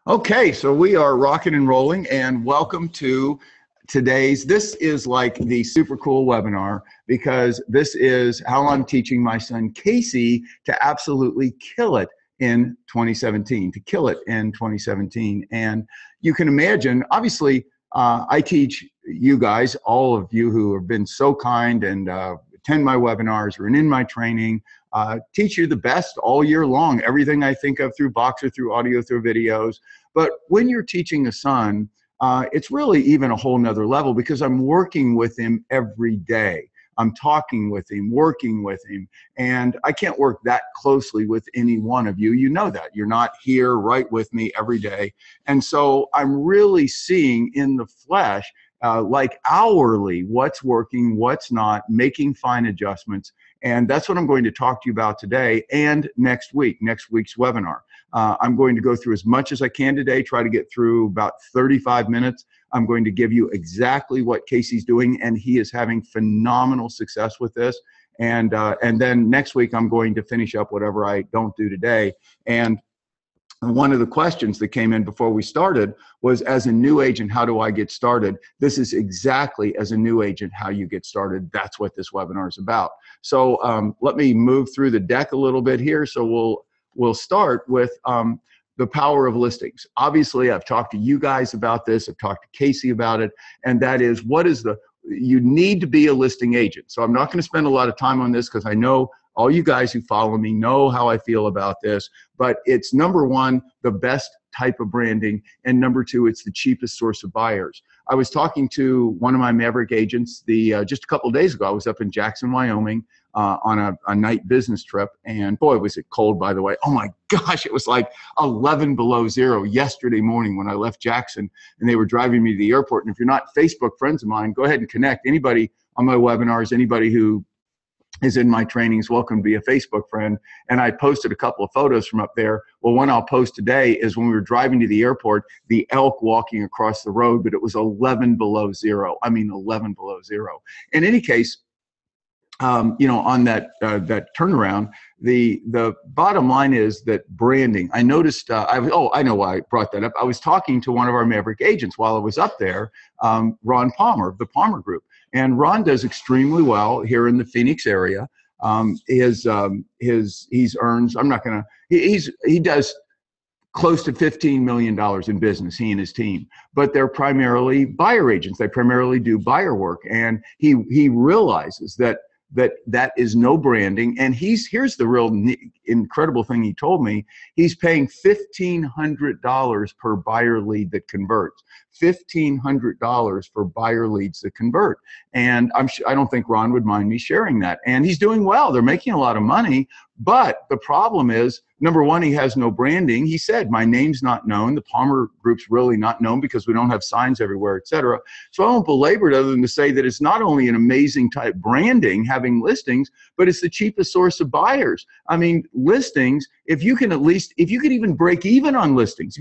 Okay, so we are rocking and rolling, and welcome to this is like the super cool webinar, because this is how I'm teaching my son Casey to absolutely kill it in 2017, And you can imagine, obviously, I teach you guys, all of you who have been so kind and attend my webinars or in my training, teach you the best all year long, everything I think of through Boxer, through audio, through videos. But when you're teaching a son, it's really even a whole nother level, because I'm working with him every day. I'm talking with him, working with him, and I can't work that closely with any one of you. You know that. You're not here right with me every day. And so I'm really seeing in the flesh, like hourly, what's working, what's not, making fine adjustments. And that's what I'm going to talk to you about today and next week's webinar. I'm going to go through as much as I can today, try to get through about 35 minutes. I'm going to give you exactly what Casey's doing, and he is having phenomenal success with this. And then next week, I'm going to finish up whatever I don't do today. And one of the questions that came in before we started was, as a new agent, how do I get started? This is exactly, as a new agent, how you get started. That's what this webinar is about. So let me move through the deck a little bit here. So we'll start with the power of listings. Obviously, I've talked to you guys about this. I've talked to Casey about it. And that is, you need to be a listing agent. So I'm not going to spend a lot of time on this, because I know all you guys who follow me know how I feel about this. But it's, number one, the best type of branding, and number two, it's the cheapest source of buyers. I was talking to one of my Maverick agents just a couple of days ago. I was up in Jackson, Wyoming, on a night business trip, and boy, was it cold, by the way. Oh my gosh, it was like 11 below zero yesterday morning when I left Jackson, and they were driving me to the airport. And if you're not Facebook friends of mine, go ahead and connect. Anybody on my webinars, anybody who is in my trainings, welcome to be a Facebook friend. And I posted a couple of photos from up there. Well, one I'll post today is when we were driving to the airport, the elk walking across the road, but it was 11 below zero. I mean, 11 below zero. In any case, on that turnaround, the bottom line is that branding. I noticed. I know why I brought that up. I was talking to one of our Maverick agents while I was up there, Ron Palmer of the Palmer Group, and Ron does extremely well here in the Phoenix area. He earns. He does close to $15 million in business, he and his team, but they're primarily buyer agents. They primarily do buyer work, and he realizes that is no branding. And here's the real incredible thing he told me. He's paying $1,500 per buyer lead that converts. $1,500 for buyer leads that convert. And I don't think Ron would mind me sharing that. And he's doing well. They're making a lot of money. But the problem is, number one, he has no branding. He said, my name's not known. The Palmer Group's really not known because we don't have signs everywhere, et cetera. So I won't belabor it, other than to say that it's not only an amazing type branding, having listings, but it's the cheapest source of buyers. I mean, listings, if you could even break even on listings,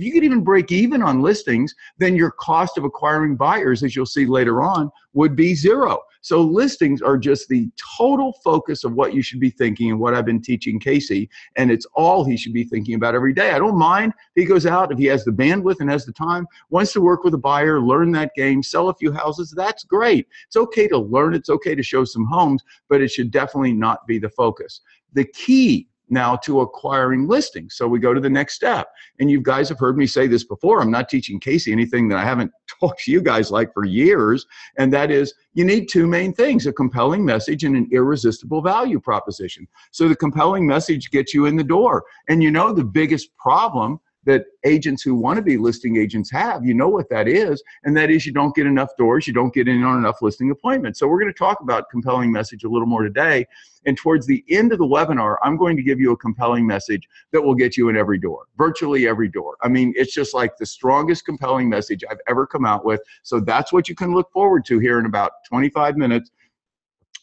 then your cost of acquiring buyers, as you'll see later on, would be zero. So listings are just the total focus of what you should be thinking, and what I've been teaching Casey, and it's all he should be thinking about every day. I don't mind if he goes out, if he has the bandwidth and has the time, wants to work with a buyer, learn that game, sell a few houses, that's great. It's okay to learn, it's okay to show some homes, but it should definitely not be the focus. The key now to acquiring listings. So we go to the next step. And you guys have heard me say this before. I'm not teaching Casey anything that I haven't talked to you guys like for years. And that is, you need two main things: a compelling message and an irresistible value proposition. So the compelling message gets you in the door. And the biggest problem that agents who want to be listing agents have, what that is, and that is you don't get enough doors, you don't get in on enough listing appointments. So we're going to talk about compelling message a little more today, and towards the end of the webinar, I'm going to give you a compelling message that will get you in every door, virtually every door. I mean, it's just like the strongest compelling message I've ever come out with. So that's what you can look forward to here in about 25 minutes.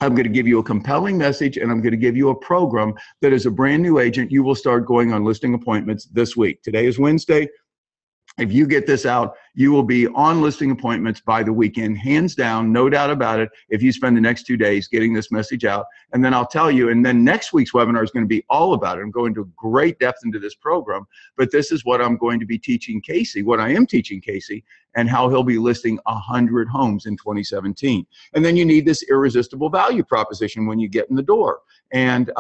I'm going to give you a compelling message, and I'm going to give you a program that, as a brand new agent, you will start going on listing appointments this week. Today is Wednesday. If you get this out, You will be on listing appointments by the weekend, hands down, no doubt about it, if you spend the next 2 days getting this message out. And then I'll tell you, and then next week's webinar is going to be all about it. I'm going to great depth into this program, but this is what I'm going to be teaching Casey, what I am teaching Casey, and how he'll be listing 100 homes in 2017. And then you need this irresistible value proposition when you get in the door. And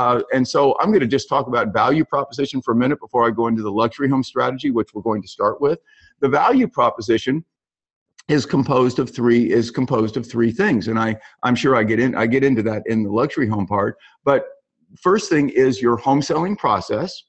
so I'm going to just talk about value proposition for a minute before I go into the luxury home strategy, which we're going to start with. The value proposition is composed of three things, and I'm sure I get into that in the luxury home part. But first thing is your home selling process.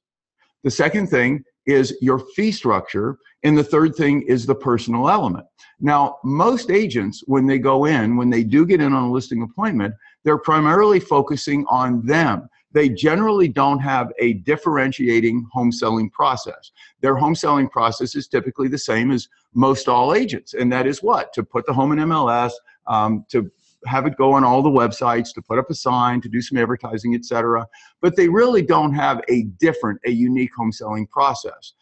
The second thing is your fee structure, and the third thing is the personal element. Now, most agents, when they do get in on a listing appointment, they're primarily focusing on them. They generally don't have a differentiating home selling process. Their home selling process is typically the same as most all agents, and that is what? To put the home in MLS, to have it go on all the websites, to put up a sign, to do some advertising, etc. But they really don't have a unique home selling process.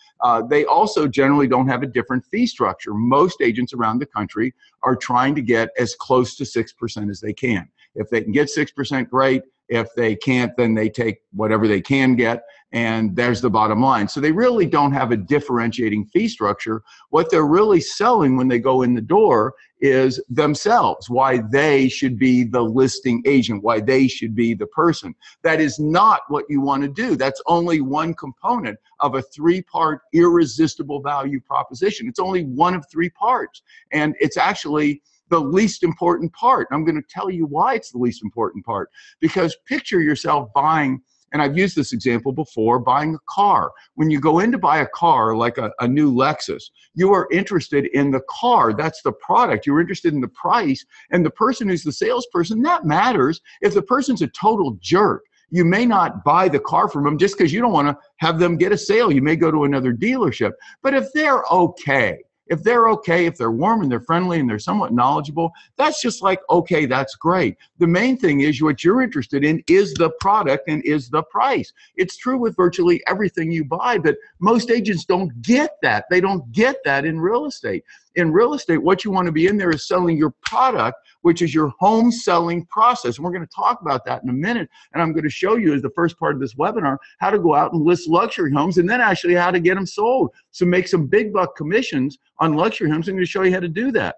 They also generally don't have a different fee structure. Most agents around the country are trying to get as close to 6% as they can. If they can get 6%, great. If they can't, then they take whatever they can get, and there's the bottom line. So they really don't have a differentiating fee structure. What they're really selling when they go in the door is themselves, why they should be the listing agent, why they should be the person. That is not what you want to do. That's only one component of a three-part irresistible value proposition. It's only one of three parts, and it's actually the least important part. I'm going to tell you why it's the least important part. Because picture yourself buying, and I've used this example before, buying a car. When you go in to buy a car, like a new Lexus, you are interested in the car. That's the product. You're interested in the price. And the person who's the salesperson, that matters. If the person's a total jerk, you may not buy the car from them just because you don't want to have them get a sale. You may go to another dealership. But if they're okay, if they're warm and they're friendly and they're somewhat knowledgeable, that's just like, okay, that's great. The main thing is what you're interested in is the product and is the price. It's true with virtually everything you buy, but most agents don't get that. They don't get that in real estate. In real estate, what you want to be in there is selling your product, which is your home selling process. And we're going to talk about that in a minute. And I'm going to show you as the first part of this webinar how to go out and list luxury homes, and then actually how to get them sold. So make some big buck commissions on luxury homes. I'm going to show you how to do that.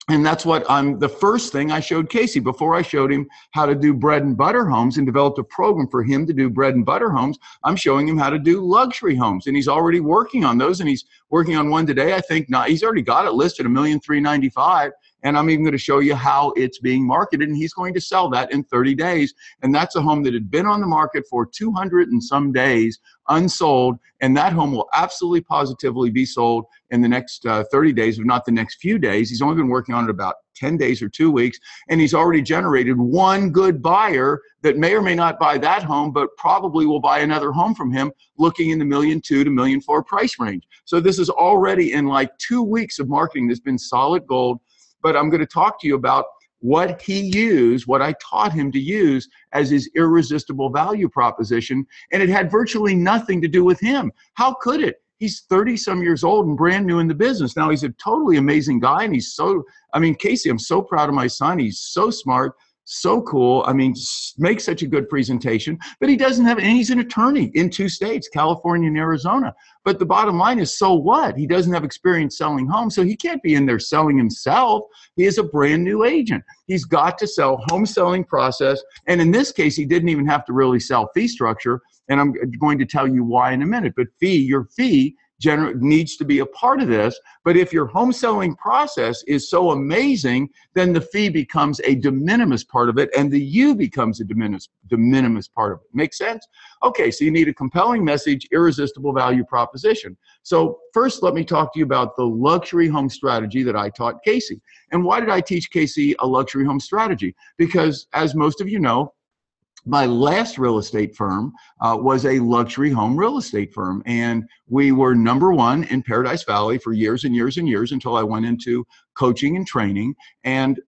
And that's what the first thing I showed Casey before I showed him how to do bread and butter homes and developed a program for him to do bread and butter homes. I'm showing him how to do luxury homes, and he's already working on those, and he's working on one today. I think not. He's already got it listed $1,395,000. And I'm even going to show you how it's being marketed, and he's going to sell that in 30 days. And that's a home that had been on the market for 200 and some days, unsold, and that home will absolutely positively be sold in the next 30 days, if not the next few days. He's only been working on it about 10 days or 2 weeks, and he's already generated one good buyer that may or may not buy that home, but probably will buy another home from him looking in the $1.2 million to $1.4 million price range. So this is already in like 2 weeks of marketing. This has been solid gold. But I'm going to talk to you about what he used, what I taught him to use as his irresistible value proposition, and it had virtually nothing to do with him. How could it? He's 30-some years old and brand new in the business. Now, he's a totally amazing guy, and Casey, I'm so proud of my son. He's so smart, so cool. I mean, makes such a good presentation, but he doesn't have, and he's an attorney in 2 states, California and Arizona. But the bottom line is, so what? He doesn't have experience selling homes, so he can't be in there selling himself. He is a brand new agent. He's got to sell home selling process, and in this case, he didn't even have to really sell fee structure, and I'm going to tell you why in a minute. But your fee needs to be a part of this. But if your home selling process is so amazing, then the fee becomes a de minimis part of it, and the you becomes a de minimis part of it. Make sense? Okay, so you need a compelling message, irresistible value proposition. So first, let me talk to you about the luxury home strategy that I taught Casey. And why did I teach Casey a luxury home strategy? Because, as most of you know, my last real estate firm was a luxury home real estate firm, and we were #1 in Paradise Valley for years and years and years until I went into coaching and training. And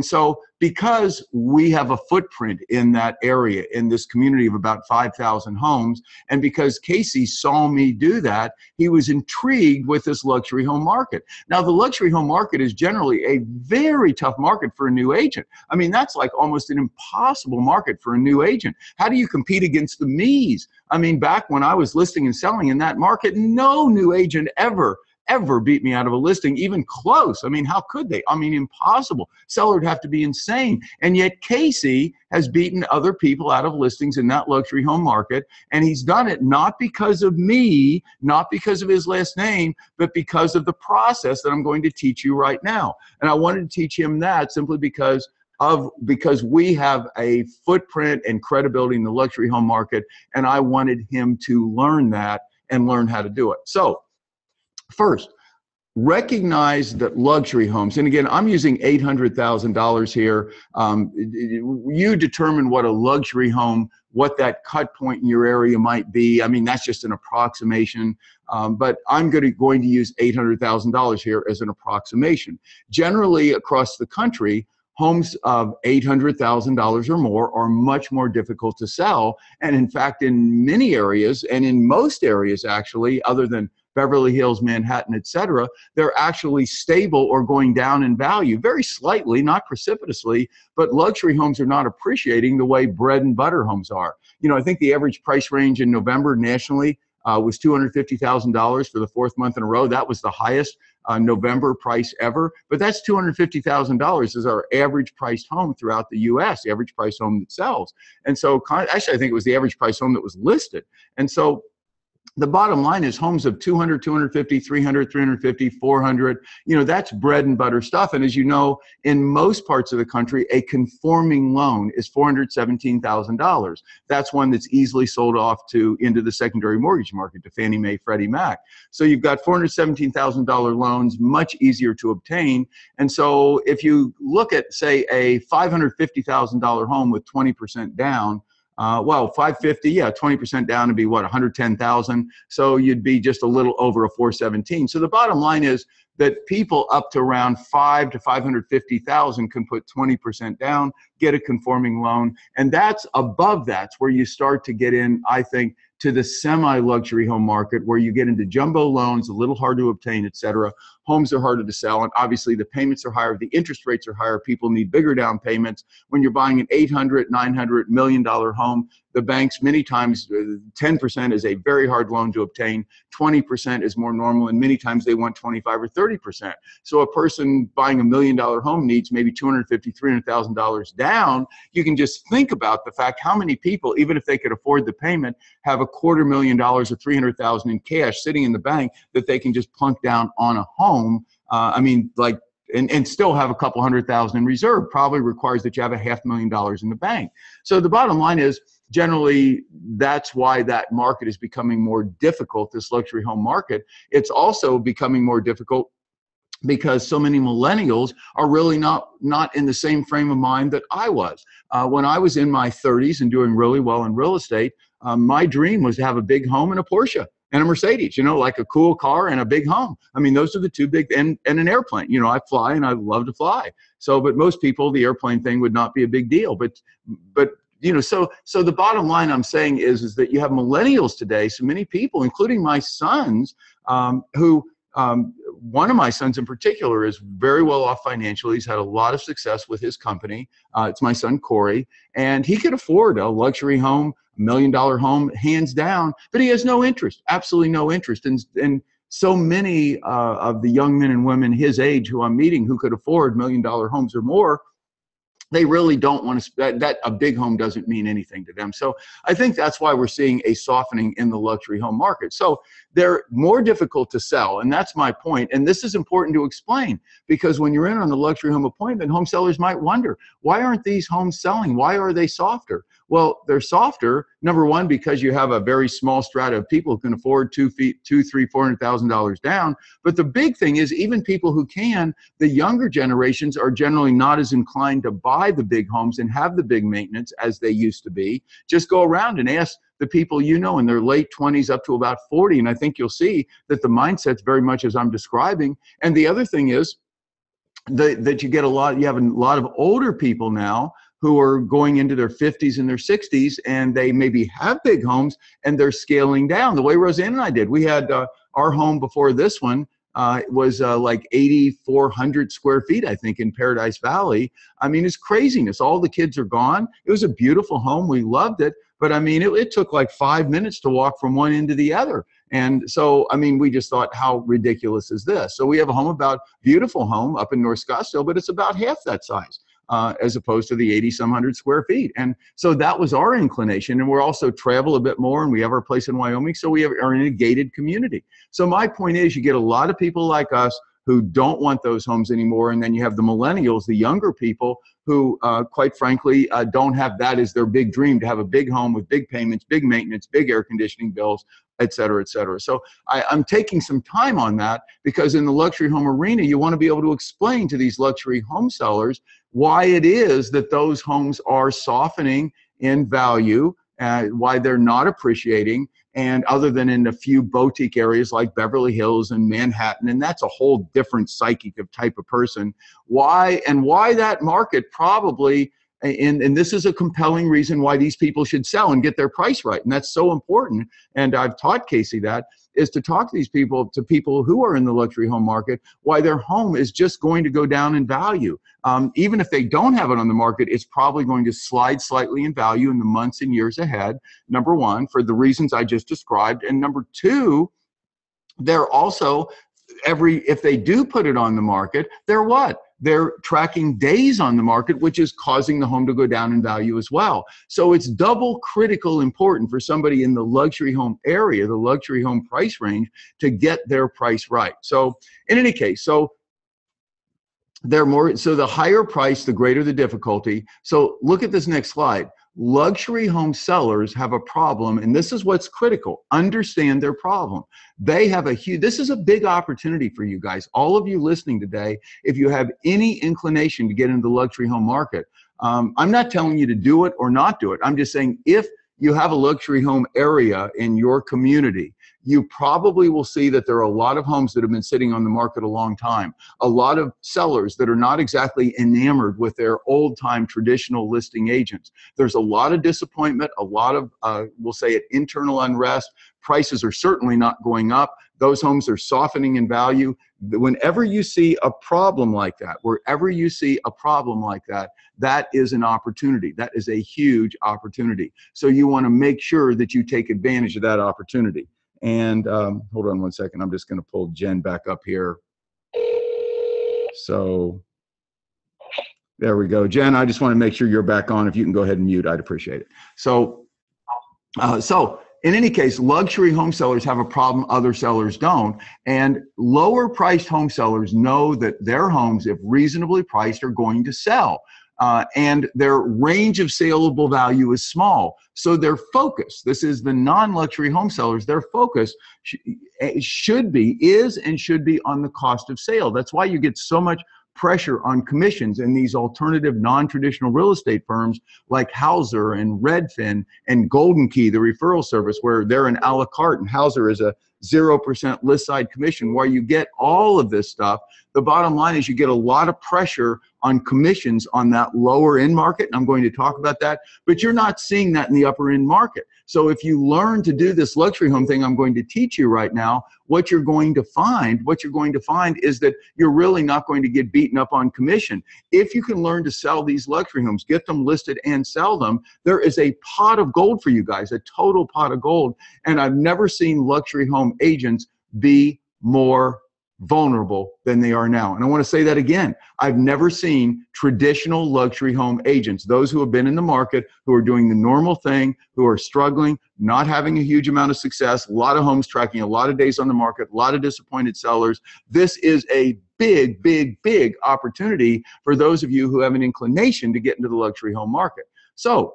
so because we have a footprint in that area, in this community of about 5,000 homes, and because Casey saw me do that, he was intrigued with this luxury home market. Now, the luxury home market is generally a very tough market for a new agent. I mean, that's like almost an impossible market for a new agent. How do you compete against the me's? I mean, back when I was listing and selling in that market, no new agent ever beat me out of a listing, even close. I mean, how could they? I mean, impossible. Seller would have to be insane. And yet Casey has beaten other people out of listings in that luxury home market. And he's done it not because of me, not because of his last name, but because of the process that I'm going to teach you right now. And I wanted to teach him that simply because we have a footprint and credibility in the luxury home market. And I wanted him to learn that and learn how to do it. So, first, recognize that luxury homes, and again, I'm using $800,000 here. You determine what a luxury home, what that cut point in your area might be. I mean, that's just an approximation, but I'm going to use $800,000 here as an approximation. Generally, across the country, homes of $800,000 or more are much more difficult to sell. And in fact, in many areas, and in most areas actually, other than Beverly Hills, Manhattan, etc., they're actually stable or going down in value, very slightly, not precipitously, but luxury homes are not appreciating the way bread and butter homes are. You know, I think the average price range in November nationally was $250,000 for the fourth month in a row. That was the highest November price ever, but that's $250,000 is our average priced home throughout the U.S., the average price home that sells. And so actually, I think it was the average price home that was listed. And so the bottom line is homes of 200, 250, 300, 350, 400, you know, that's bread and butter stuff. And as you know, in most parts of the country, a conforming loan is $417,000. That's one that's easily sold off into the secondary mortgage market, to Fannie Mae, Freddie Mac. So you've got $417,000 loans, much easier to obtain. And so if you look at, say, a $550,000 home with 20% down, well, 550, yeah, 20% down would be what, 110,000. So you'd be just a little over a 417. So the bottom line is that people up to around 5 to 550,000 can put 20% down, get a conforming loan, and that's above that's where you start to get in, I think, to the semi-luxury home market where you get into jumbo loans, a little hard to obtain, et cetera. Homes are harder to sell, and obviously the payments are higher, the interest rates are higher, people need bigger down payments. When you're buying an $800, $900 million home, the banks many times, 10% is a very hard loan to obtain, 20% is more normal, and many times they want 25 or 30%. So a person buying $1 million home needs maybe $250,000, $300,000 down. You can just think about the fact how many people, even if they could afford the payment, have $250,000 or $300,000 in cash sitting in the bank that they can just plunk down on a home. I mean, like, and still have a couple $100,000 in reserve. Probably requires that you have $500,000 in the bank. So the bottom line is, generally, that's why that market is becoming more difficult, this luxury home market. It's also becoming more difficult because so many millennials are really not in the same frame of mind that I was. When I was in my 30s and doing really well in real estate, my dream was to have a big home and a Porsche and a Mercedes, you know, like a cool car and a big home. I mean, those are the two big, and an airplane. You know, I fly and I love to fly. So, but most people, the airplane thing would not be a big deal. But you know, so the bottom line I'm saying is that you have millennials today, so many people, including my sons, who one of my sons in particular is very well off financially. He's had a lot of success with his company. It's my son, Corey, and he could afford a luxury home, $1 million home, hands down, but he has no interest, absolutely no interest. And so many of the young men and women his age who I'm meeting who could afford $1 million homes or more, they really don't want to, that a big home doesn't mean anything to them. So I think that's why we're seeing a softening in the luxury home market. So they're more difficult to sell, and that's my point. And this is important to explain, because when you're in on the luxury home appointment, home sellers might wonder, why aren't these homes selling? Why are they softer? Well, they're softer, number one, because you have a very small strata of people who can afford $400,000 down. But the big thing is, even people who can, the younger generations are generally not as inclined to buy the big homes and have the big maintenance as they used to be. Just go around and ask the people you know in their late 20s up to about 40, and I think you'll see that the mindset's very much as I'm describing. And the other thing is, that you get you have a lot of older people now who are going into their 50s and their 60s, and they maybe have big homes and they're scaling down the way Roseanne and I did. We had our home before this one was like 8,400 square feet, I think, in Paradise Valley. I mean, it's craziness. All the kids are gone. It was a beautiful home. We loved it. But I mean, it took like 5 minutes to walk from one end to the other. And so, I mean, we just thought, how ridiculous is this? So we have a home beautiful home up in North Scottsdale, but it's about half that size. As opposed to the 80-some hundred square feet. And so that was our inclination. And we're also travel a bit more, and we have our place in Wyoming, so we are in a gated community. So my point is, you get a lot of people like us who don't want those homes anymore, and then you have the millennials, the younger people, who quite frankly don't have that as their big dream, to have a big home with big payments, big maintenance, big air conditioning bills, et cetera, et cetera. So I'm taking some time on that, because in the luxury home arena, you want to be able to explain to these luxury home sellers why it is that those homes are softening in value, why they're not appreciating, and other than in a few boutique areas like Beverly Hills and Manhattan, and that's a whole different psychic of type of person, why that market probably, and this is a compelling reason why these people should sell and get their price right. And that's so important. And I've taught Casey that, is to talk to these people, who are in the luxury home market, why their home is just going to go down in value. Even if they don't have it on the market, it's probably going to slide slightly in value in the months and years ahead, number one, for the reasons I just described. And number two, they're also, if they do put it on the market, they're what? They're tracking days on the market, which is causing the home to go down in value as well. So it's double critical important for somebody in the luxury home area, the luxury home price range, to get their price right. So in any case, so the higher price, the greater the difficulty. So look at this next slide. Luxury home sellers have a problem, and this is what's critical. Understand their problem. They have this is a big opportunity for you guys, all of you listening today. If you have any inclination to get into the luxury home market, I'm not telling you to do it or not do it. I'm just saying, if you have a luxury home area in your community, you probably will see that there are a lot of homes that have been sitting on the market a long time. A lot of sellers that are not exactly enamored with their old-time traditional listing agents. There's a lot of disappointment, a lot of, we'll say it, internal unrest. Prices are certainly not going up. Those homes are softening in value. Whenever you see a problem like that, wherever you see a problem like that, that is an opportunity. That is a huge opportunity. So you want to make sure that you take advantage of that opportunity. And hold on one second. I'm just going to pull Jen back up here. So there we go. Jen, I just want to make sure you're back on. If you can go ahead and mute, I'd appreciate it. So in any case, luxury home sellers have a problem other sellers don't. And lower priced home sellers know that their homes, if reasonably priced, are going to sell. And their range of saleable value is small. So their focus, this is the non-luxury home sellers, their focus should be on the cost of sale. That's why you get so much pressure on commissions in these alternative non-traditional real estate firms like Hauser and Redfin and Golden Key, the referral service, where they're an a la carte, and Hauser is a 0% list side commission, where you get all of this stuff. The bottom line is you get a lot of pressure on commissions on that lower end market, and I'm going to talk about that, but you're not seeing that in the upper end market. So if you learn to do this luxury home thing I'm going to teach you right now, what you're going to find is that you're really not going to get beaten up on commission. If you can learn to sell these luxury homes, get them listed and sell them, there is a pot of gold for you guys, a total pot of gold. And I've never seen luxury home agents be more vulnerable than they are now. And I want to say that again. I've never seen traditional luxury home agents, those who have been in the market, who are doing the normal thing, who are struggling, not having a huge amount of success, a lot of homes tracking, a lot of days on the market, a lot of disappointed sellers. This is a big, big, big opportunity for those of you who have an inclination to get into the luxury home market. So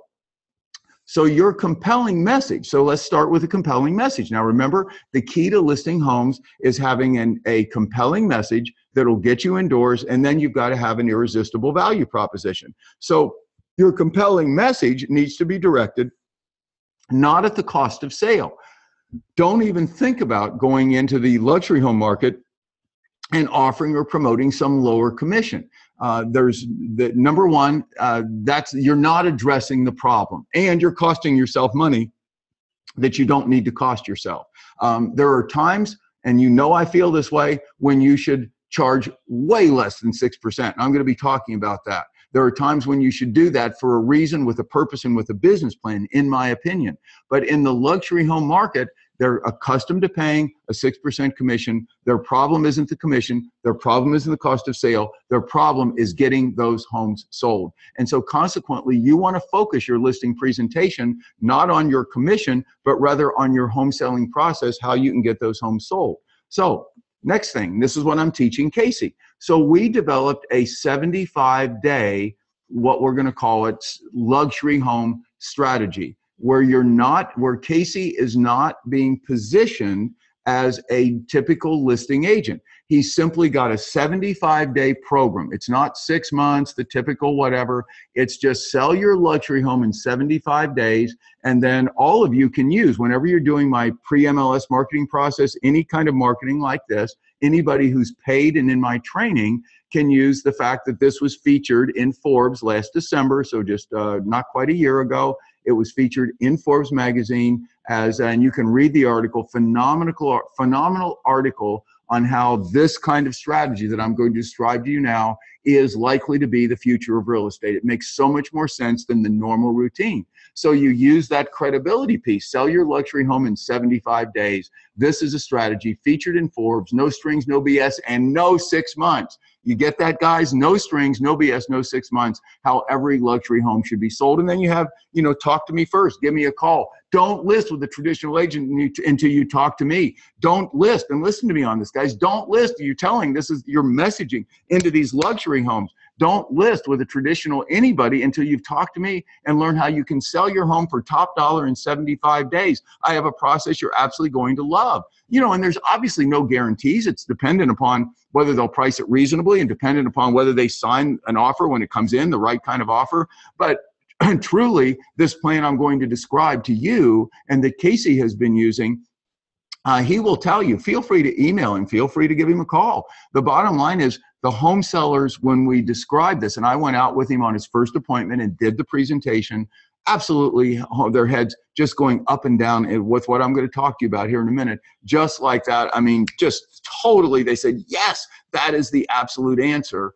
your compelling message. So let's start with a compelling message. Now remember, the key to listing homes is having a compelling message that will get you indoors, and then you've got to have an irresistible value proposition. So your compelling message needs to be directed not at the cost of sale. Don't even think about going into the luxury home market and offering or promoting some lower commission. There's the number one, that's you're not addressing the problem, and you're costing yourself money that you don't need to cost yourself. There are times, and you know I feel this way, when you should charge way less than 6%. I'm going to be talking about that. There are times when you should do that for a reason, with a purpose, and with a business plan, in my opinion. But in the luxury home market, they're accustomed to paying a 6% commission. Their problem isn't the commission. Their problem isn't the cost of sale. Their problem is getting those homes sold. And so consequently, you want to focus your listing presentation not on your commission, but rather on your home selling process, how you can get those homes sold. So next thing, this is what I'm teaching Casey. So we developed a 75-day, what we're going to call it, luxury home strategy, where Casey is not being positioned as a typical listing agent. He's simply got a 75-day program. It's not 6 months, the typical whatever. It's just sell your luxury home in 75 days. And then all of you can use, whenever you're doing my pre-MLS marketing process, any kind of marketing like this, anybody who's paid and in my training can use the fact that this was featured in Forbes last December, so just not quite a year ago. It was featured in Forbes magazine and you can read the article, phenomenal article on how this kind of strategy that I'm going to describe to you now is likely to be the future of real estate. It makes so much more sense than the normal routine. So you use that credibility piece, sell your luxury home in 75 days. This is a strategy featured in Forbes, no strings, no BS, and no 6 months. You get that, guys? No strings, no BS, no 6 months, how every luxury home should be sold. And then you have, talk to me first, give me a call. Don't list with a traditional agent until you talk to me. Don't list, and listen to me on this, guys. Don't list, you're telling, this is your messaging into these luxury homes. Don't list with a traditional anybody until you've talked to me and learn how you can sell your home for top dollar in 75 days. I have a process you're absolutely going to love. And there's obviously no guarantees. It's dependent upon whether they'll price it reasonably and dependent upon whether they sign an offer when it comes in, the right kind of offer. But truly, this plan I'm going to describe to you and that Casey has been using, he will tell you. Feel free to email him. Feel free to give him a call. The bottom line is, the home sellers, when we described this, and I went out with him on his first appointment and did the presentation, absolutely their heads just going up and down with what I'm going to talk to you about here in a minute. Just like that. I mean, just totally, they said, yes, that is the absolute answer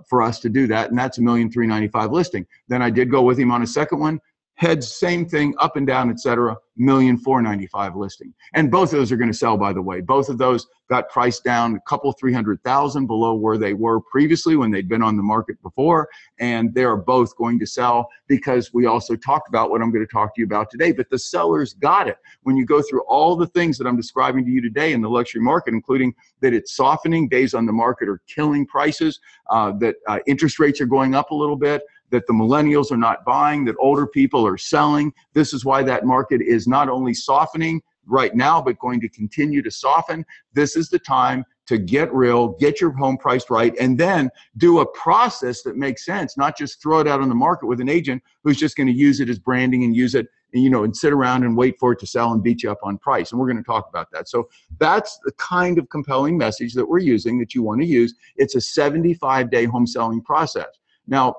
for us to do that. And that's $1,395,000 listing. Then I did go with him on a second one. Heads, same thing, up and down, etc. $1,495,000 listing. And both of those are going to sell, by the way. Both of those got priced down a couple, 300,000 below where they were previously when they'd been on the market before. And they are both going to sell because we also talked about what I'm going to talk to you about today. But the sellers got it. When you go through all the things that I'm describing to you today in the luxury market, including that it's softening, days on the market are killing prices, that interest rates are going up a little bit, that the millennials are not buying, that older people are selling. This is why that market is not only softening right now, but going to continue to soften. This is the time to get real, get your home priced right, and then do a process that makes sense, not just throw it out on the market with an agent who's just going to use it as branding and use it, and sit around and wait for it to sell and beat you up on price. And we're going to talk about that. So that's the kind of compelling message that we're using that you want to use. It's a 75-day home selling process. Now,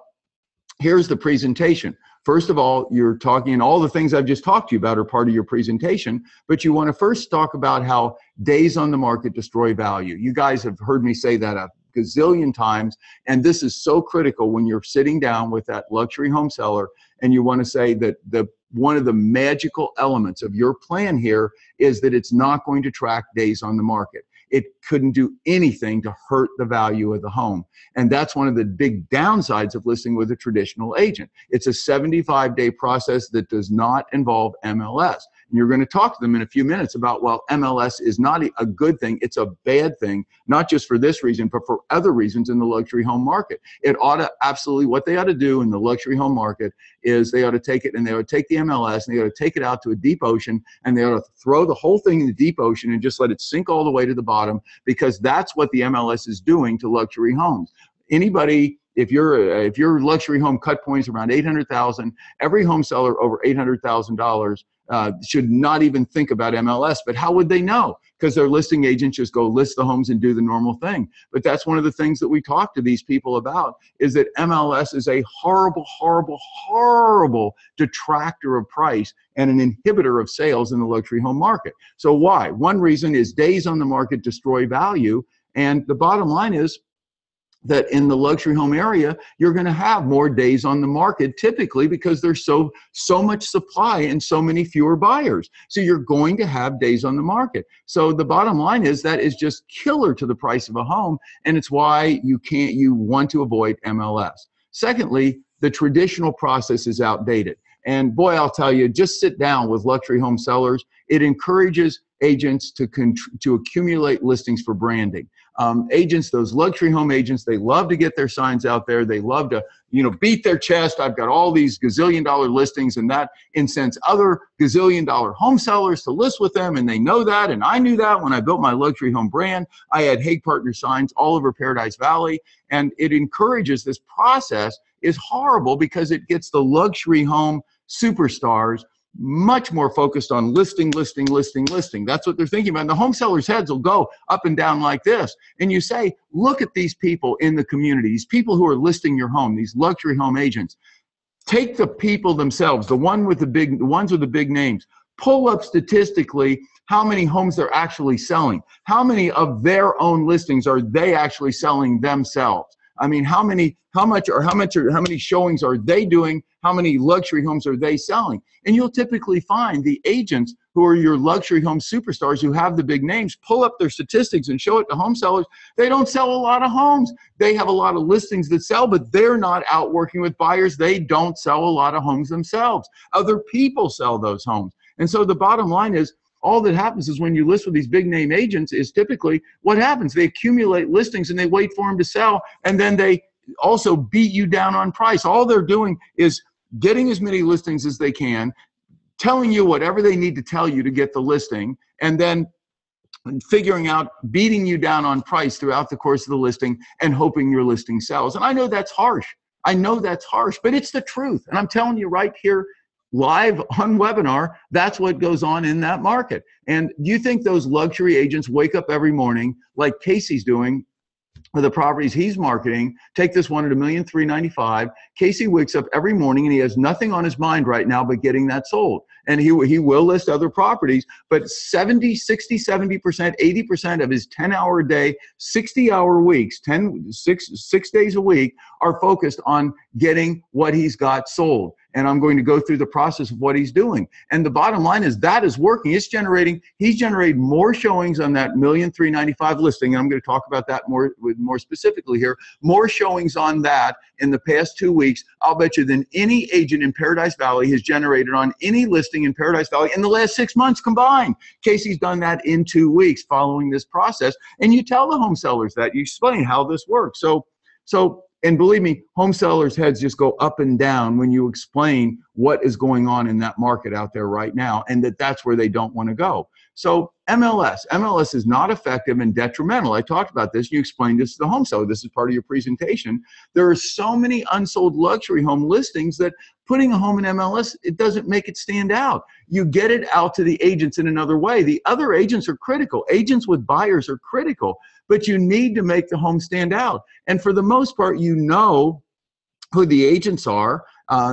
here's the presentation. First of all, you're talking, and all the things I've just talked to you about are part of your presentation, but you want to first talk about how days on the market destroy value. You guys have heard me say that a gazillion times, and this is so critical when you're sitting down with that luxury home seller and you want to say that one of the magical elements of your plan here is that it's not going to track days on the market. It couldn't do anything to hurt the value of the home. And that's one of the big downsides of listing with a traditional agent. It's a 75-day process that does not involve MLS. And you're going to talk to them in a few minutes about, well, MLS is not a good thing. It's a bad thing, not just for this reason, but for other reasons in the luxury home market. It ought to absolutely, what they ought to do in the luxury home market is they ought to take it and they ought to take the MLS and they ought to take it out to a deep ocean and they ought to throw the whole thing in the deep ocean and just let it sink all the way to the bottom, because that's what the MLS is doing to luxury homes. Anybody, if your luxury home cut points around $800,000, every home seller over $800,000 should not even think about MLS. But how would they know? Because their listing agents just go list the homes and do the normal thing. But that's one of the things that we talk to these people about, is that MLS is a horrible, horrible, horrible detractor of price and an inhibitor of sales in the luxury home market. So why? One reason is days on the market destroy value. And the bottom line is that in the luxury home area, you're going to have more days on the market typically, because there's so much supply and so many fewer buyers. So you're going to have days on the market. So the bottom line is that is just killer to the price of a home, and it's why you want to avoid MLS. Secondly, the traditional process is outdated. And boy, I'll tell you, just sit down with luxury home sellers. It encourages agents to accumulate listings for branding. Agents, those luxury home agents, they love to get their signs out there. They love to, beat their chest. I've got all these gazillion-dollar listings, and that incents other gazillion-dollar home sellers to list with them, and they know that, and I knew that when I built my luxury home brand. I had Hague Partner signs all over Paradise Valley, and it encourages this process. Is horrible because it gets the luxury home superstars much more focused on listing. That's what they're thinking about. And the home sellers' heads will go up and down like this. And you say, look at these people in the community, these people who are listing your home, these luxury home agents. Take the people themselves, the ones with the big names. Pull up statistically how many homes they're actually selling. How many of their own listings are they actually selling themselves? I mean, how many showings are they doing? How many luxury homes are they selling? And you'll typically find the agents who are your luxury home superstars who have the big names, pull up their statistics and show it to home sellers. They don't sell a lot of homes. They have a lot of listings that sell, but they're not out working with buyers. They don't sell a lot of homes themselves. Other people sell those homes. And so the bottom line is, all that happens is when you list with these big name agents is typically what happens. They accumulate listings and they wait for them to sell, and then they also beat you down on price. All they're doing is getting as many listings as they can, telling you whatever they need to tell you to get the listing, and then figuring out beating you down on price throughout the course of the listing and hoping your listing sells. And I know that's harsh. But it's the truth. And I'm telling you right here, live on webinar, that's what goes on in that market. And do you think those luxury agents wake up every morning like Casey's doing with the properties he's marketing? Take this one at $1,395,000. Casey wakes up every morning and he has nothing on his mind right now but getting that sold. And he will list other properties, but 70, 60, 70%, 80% of his 10-hour a day, 60-hour weeks, 6 days a week are focused on getting what he's got sold. And I'm going to go through the process of what he's doing. And the bottom line is that is working. He's generated more showings on that $1,395,000 listing. And I'm going to talk about that more specifically here. More showings on that in the past 2 weeks, I'll bet you, than any agent in Paradise Valley has generated on any listing in Paradise Valley in the last 6 months combined. Casey's done that in 2 weeks following this process. And you tell the home sellers that. You explain how this works. And believe me, home sellers' heads just go up and down when you explain what is going on in that market out there right now, and that's where they don't want to go. So MLS is not effective and detrimental. I talked about this. You explained this to the home seller. This is part of your presentation. There are so many unsold luxury home listings that putting a home in MLS, it doesn't make it stand out. You get it out to the agents in another way. The other agents are critical. Agents with buyers are critical, but you need to make the home stand out. And for the most part, you know who the agents are.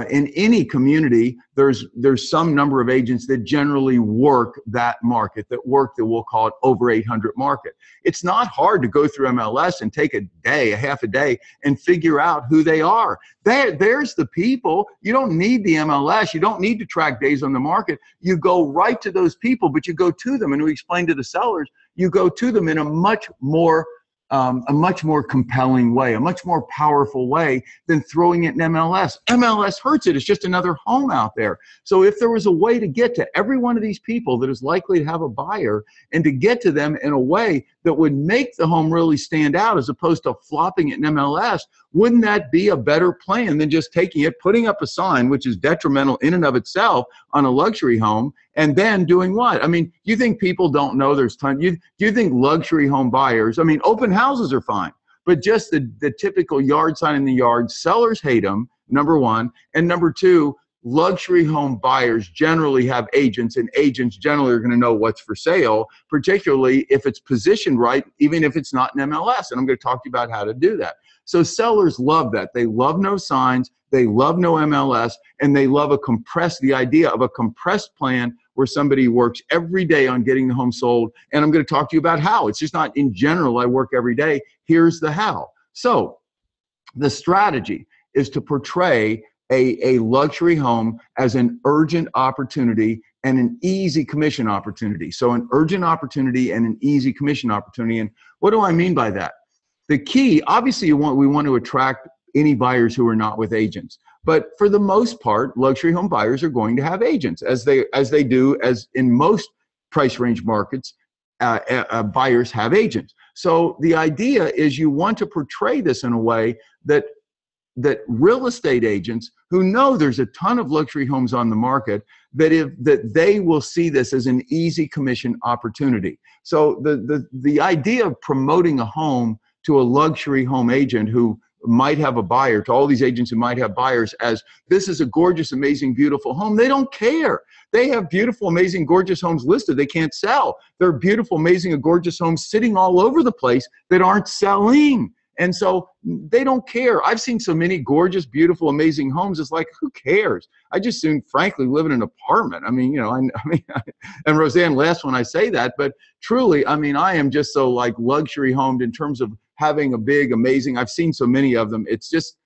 In any community, there's some number of agents that generally work that market, that we'll call it over 800 market. It's not hard to go through MLS and take a half a day, and figure out who they are. There's the people. You don't need the MLS. You don't need to track days on the market. You go right to those people, but you go to them, and we explain to the sellers, you go to them in a much more compelling way, a much more powerful way than throwing it in MLS. MLS hurts it. It's just another home out there. So if there was a way to get to every one of these people that is likely to have a buyer, and to get to them in a way that would make the home really stand out as opposed to flopping it in MLS, wouldn't that be a better plan than just taking it, putting up a sign, which is detrimental in and of itself on a luxury home, and then doing what? I mean, you think people don't know there's tons? Do you think luxury home buyers, I mean, open houses are fine, but just the typical yard sign in the yard, sellers hate them, number one. And number two, luxury home buyers generally have agents, and agents generally are going to know what's for sale, particularly if it's positioned right, even if it's not an MLS. And I'm going to talk to you about how to do that. So sellers love that. They love no signs, they love no MLS, and they love the idea of a compressed plan where somebody works every day on getting the home sold. And I'm going to talk to you about how. It's just not in general, I work every day. Here's the how. So the strategy is to portray a luxury home as an urgent opportunity and an easy commission opportunity. So an urgent opportunity and an easy commission opportunity. And what do I mean by that? The key, obviously, we want to attract any buyers who are not with agents. But for the most part, luxury home buyers are going to have agents, as they do as in most price range markets. Buyers have agents. So the idea is you want to portray this in a way that real estate agents who know there's a ton of luxury homes on the market, that they will see this as an easy commission opportunity. So the idea of promoting a home to a luxury home agent who might have a buyer, to all these agents who might have buyers, as this is a gorgeous, amazing, beautiful home. They don't care. They have beautiful, amazing, gorgeous homes listed they can't sell. There are beautiful, amazing, and gorgeous homes sitting all over the place that aren't selling. And so they don't care. I've seen so many gorgeous, beautiful, amazing homes. It's like, who cares? I just soon, frankly, live in an apartment. I mean, and Roseanne laughs when I say that, but truly, I mean, I am just so like luxury homed in terms of having a big, amazing, I've seen so many of them. It's just,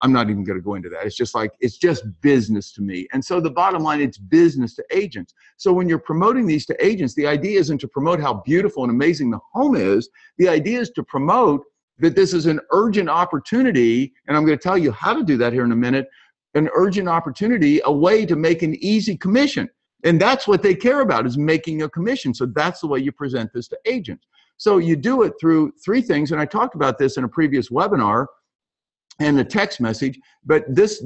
I'm not even going to go into that. It's just like, it's just business to me. And so the bottom line, it's business to agents. So when you're promoting these to agents, the idea isn't to promote how beautiful and amazing the home is. The idea is to promote that this is an urgent opportunity, and I'm going to tell you how to do that here in a minute, an urgent opportunity, a way to make an easy commission. And that's what they care about, is making a commission. So that's the way you present this to agents. So you do it through three things, and I talked about this in a previous webinar and the text message, but this,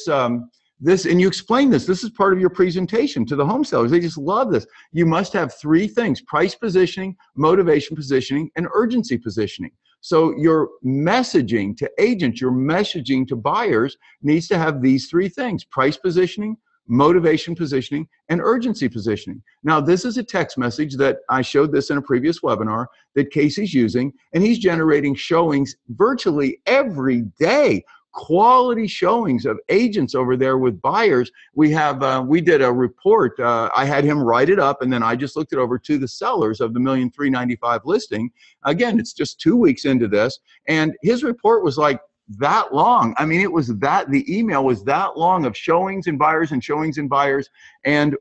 and you explain this is part of your presentation to the home sellers. They just love this. You must have three things: price positioning, motivation positioning, and urgency positioning. So your messaging to agents, your messaging to buyers needs to have these three things: price positioning, motivation positioning, and urgency positioning. Now, this is a text message that I showed this in a previous webinar that Casey's using, and he's generating showings virtually every day. Quality showings of agents over there with buyers. We did a report. I had him write it up, and then I just looked it over to the sellers of the $1,395,000 listing. Again, it's just 2 weeks into this, and his report was like that long. I mean, the email was that long of showings and buyers and showings and buyers. And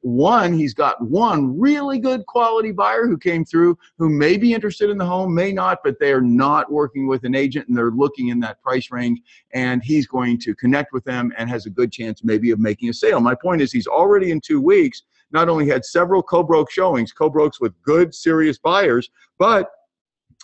he's got one really good quality buyer who came through, who may be interested in the home, may not, but they're not working with an agent and they're looking in that price range, and he's going to connect with them and has a good chance maybe of making a sale. My point is, he's already in 2 weeks not only had several co-broke showings, co-brokes with good, serious buyers, but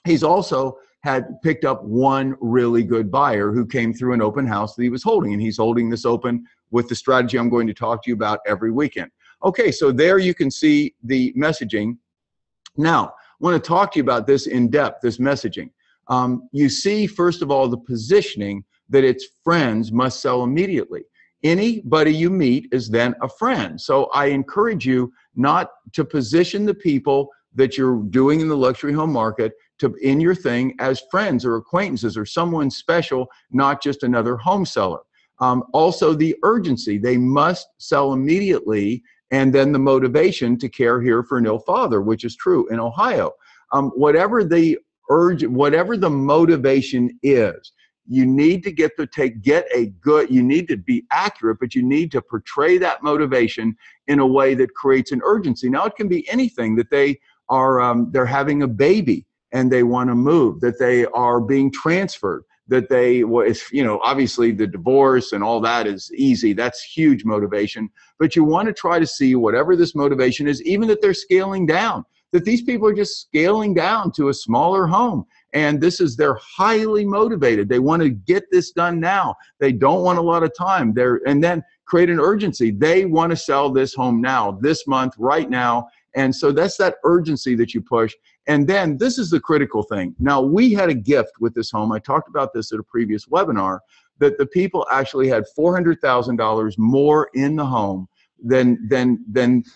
he's also had picked up one really good buyer who came through an open house that he was holding, and he's holding this open with the strategy I'm going to talk to you about every weekend. Okay, so there you can see the messaging. Now, I want to talk to you about this in depth, this messaging. You see, first of all, the positioning that it's friends must sell immediately. Anybody you meet is then a friend. So I encourage you not to position the people that you're doing in the luxury home market in your thing as friends or acquaintances or someone special, not just another home seller. Also, the urgency, they must sell immediately, and then the motivation to care here for an ill father, which is true in Ohio. Whatever the motivation is, you need to you need to be accurate, but you need to portray that motivation in a way that creates an urgency. Now, it can be anything, that they are, they're having a baby and they want to move, that they are being transferred, that they, obviously the divorce and all that is easy. That's huge motivation. But you want to try to see whatever this motivation is, even that they're scaling down, that these people are just scaling down to a smaller home. And they're highly motivated. They want to get this done now. They don't want a lot of time. And then create an urgency. They want to sell this home now, this month, right now. And so that's that urgency that you push. And then this is the critical thing. Now, we had a gift with this home. I talked about this at a previous webinar, that the people actually had $400,000 more in the home than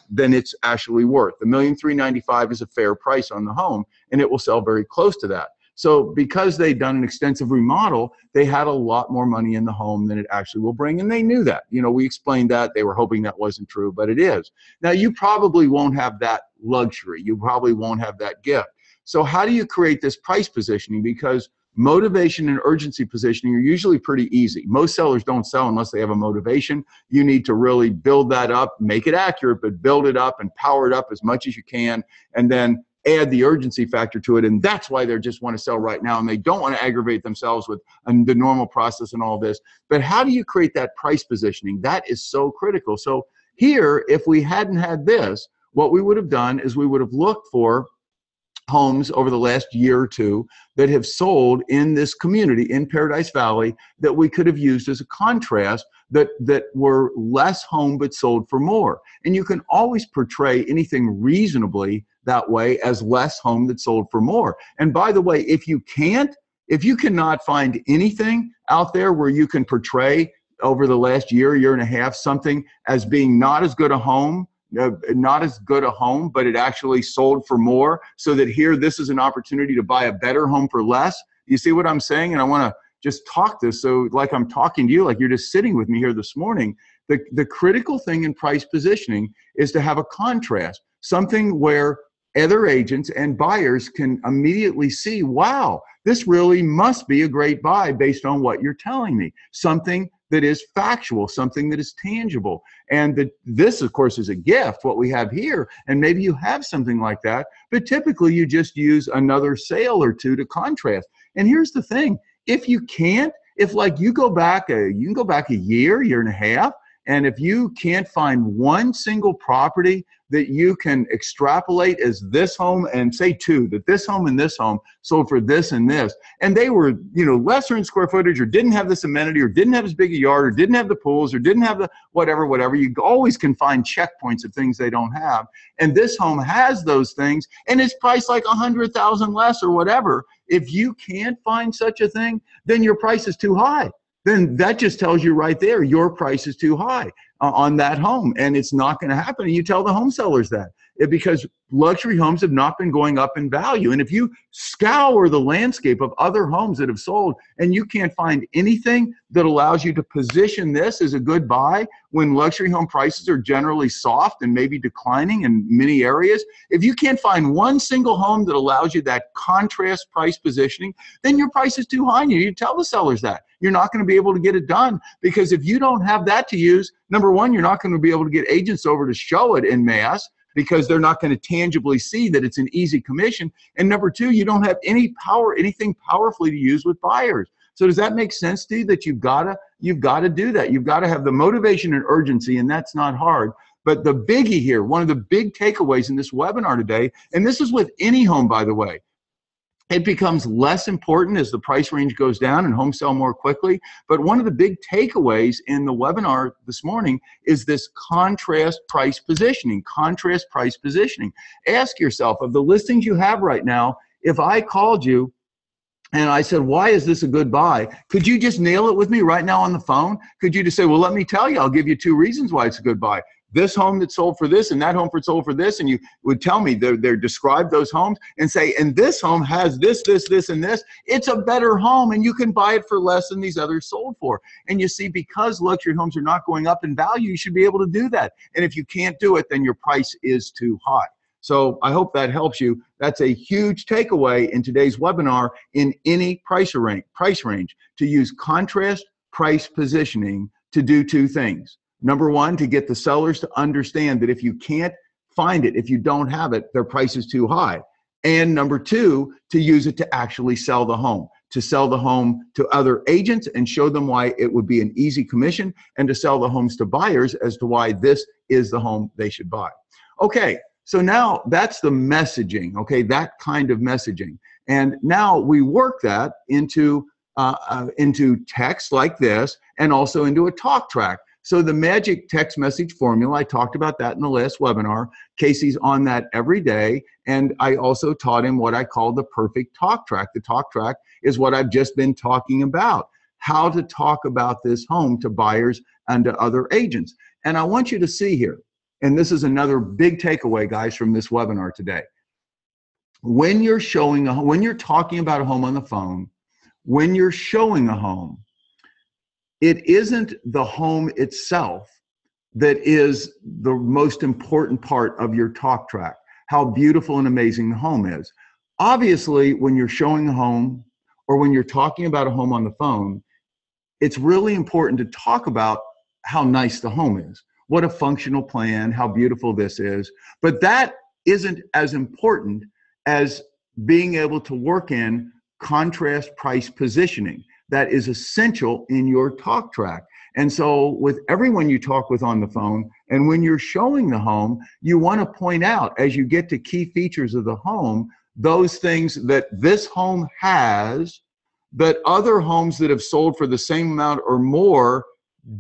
it's actually worth. The $1,395,000 is a fair price on the home, and it will sell very close to that. So because they'd done an extensive remodel, they had a lot more money in the home than it actually will bring, and they knew that. You know, we explained that. They were hoping that wasn't true, but it is. Now, you probably won't have that luxury. You probably won't have that gift. So how do you create this price positioning? Because motivation and urgency positioning are usually pretty easy. Most sellers don't sell unless they have a motivation. You need to really build that up, make it accurate, but build it up and power it up as much as you can, and then add the urgency factor to it. And that's why they just want to sell right now, and they don't want to aggravate themselves with the normal process and all this. But how do you create that price positioning? That is so critical. So here, if we hadn't had this, what we would have done is we would have looked for homes over the last year or two that have sold in this community in Paradise Valley that we could have used as a contrast, that were less home but sold for more. And you can always portray anything reasonably that way as less home that sold for more. And by the way, if you cannot find anything out there where you can portray over the last year and a half something as being not as good a home, but it actually sold for more, so that here this is an opportunity to buy a better home for less. You see what I'm saying? And I want to just talk this so like I'm talking to you, like you're just sitting with me here this morning. The critical thing in price positioning is to have a contrast, something where other agents and buyers can immediately see, wow, this really must be a great buy based on what you're telling me. Something that is factual, something that is tangible. And this, of course, is a gift, what we have here. And maybe you have something like that, but typically you just use another sale or two to contrast. And here's the thing, if you can't, if like you can go back a year and a half, and if you can't find one single property that you can extrapolate as this home, and say two, that this home and this home sold for this and this, and they were, you know, lesser in square footage, or didn't have this amenity, or didn't have as big a yard, or didn't have the pools, or didn't have the whatever, you always can find checkpoints of things they don't have. And this home has those things, and it's priced like $100,000 less or whatever. If you can't find such a thing, then your price is too high. Then that just tells you right there, your price is too high on that home, and it's not going to happen. And you tell the home sellers that, because luxury homes have not been going up in value. And if you scour the landscape of other homes that have sold and you can't find anything that allows you to position this as a good buy when luxury home prices are generally soft and maybe declining in many areas, if you can't find one single home that allows you that contrast price positioning, then your price is too high. And you tell the sellers that. You're not going to be able to get it done, because if you don't have that to use, number one, you're not going to be able to get agents over to show it en masse, because they're not going to tangibly see that it's an easy commission. And number two, you don't have anything powerfully to use with buyers. So does that make sense to you, that you've got to do that? You've got to have the motivation and urgency, and that's not hard. But the biggie here, one of the big takeaways in this webinar today, and this is with any home, by the way, it becomes less important as the price range goes down and homes sell more quickly. But one of the big takeaways in the webinar this morning is this contrast price positioning. Contrast price positioning. Ask yourself, of the listings you have right now, if I called you and I said, why is this a good buy? Could you just nail it with me right now on the phone? Could you just say, well, let me tell you, I'll give you 2 reasons why it's a good buy. This home that sold for this and that home for sold for this, and you would tell me, they're describe those homes and say, and this home has this, and this. It's a better home, and you can buy it for less than these others sold for. And you see, because luxury homes are not going up in value, you should be able to do that. And if you can't do it, then your price is too high. So I hope that helps you. That's a huge takeaway in today's webinar in any price range, to use contrast price positioning to do 2 things. Number one, to get the sellers to understand that if you can't find it, if you don't have it, their price is too high. And number 2, to use it to actually sell the home, to sell the home to other agents and show them why it would be an easy commission, and to sell the homes to buyers as to why this is the home they should buy. Okay, so now that's the messaging, okay, that kind of messaging. And now we work that into text like this, and also into a talk track. So the magic text message formula, I talked about that in the last webinar. Casey's on that every day. And I also taught him what I call the perfect talk track. The talk track is what I've just been talking about. how to talk about this home to buyers and to other agents. And I want you to see here, and this is another big takeaway, guys, from this webinar today. When you're showing a home, when you're talking about a home on the phone, when you're showing a home, it isn't the home itself that is the most important part of your talk track, how beautiful and amazing the home is. Obviously, when you're showing a home or when you're talking about a home on the phone, it's really important to talk about how nice the home is, what a functional plan, how beautiful this is. But that isn't as important as being able to work in contrast price positioning. That is essential in your talk track. And so with everyone you talk with on the phone, and when you're showing the home, you want to point out, as you get to key features of the home, those things that this home has that other homes that have sold for the same amount or more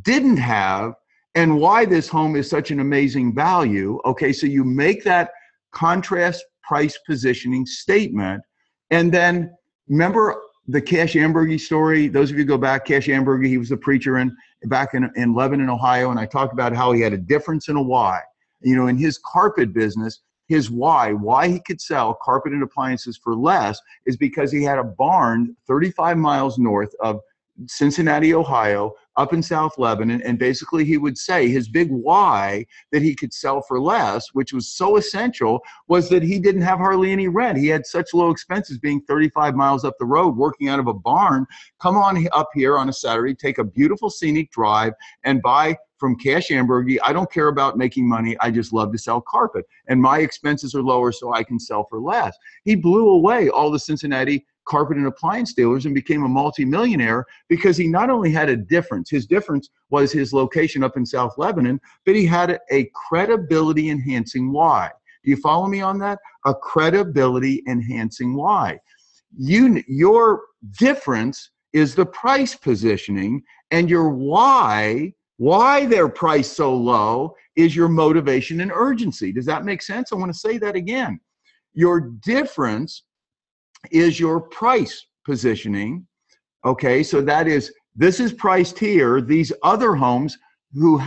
didn't have, and why this home is such an amazing value. Okay, so you make that contrast price positioning statement. And then remember the Cash Ambergy story? Those of you go back, Cash Ambergy, he was the preacher back in Lebanon, Ohio, and I talked about how he had a difference and a why. You know, in his carpet business, his why he could sell carpet and appliances for less is because he had a barn 35 miles north of Cincinnati, Ohio, up in South Lebanon, and basically he would say his big why that he could sell for less, which was so essential, was that he didn't have hardly any rent. He had such low expenses being 35 miles up the road, working out of a barn. Come on up here on a Saturday, take a beautiful scenic drive and buy from Cash Ambergy. I don't care about making money. I just love to sell carpet. And my expenses are lower so I can sell for less. He blew away all the Cincinnati carpet and appliance dealers and became a multimillionaire because he not only had a difference, his difference was his location up in South Lebanon, but he had a credibility enhancing why. Do you follow me on that? A credibility enhancing why. Your difference is the price positioning, and your why they're priced so low is your motivation and urgency. Does that make sense? I want to say that again. Your difference is your price positioning. Okay, so that is, this is priced here. These other homes were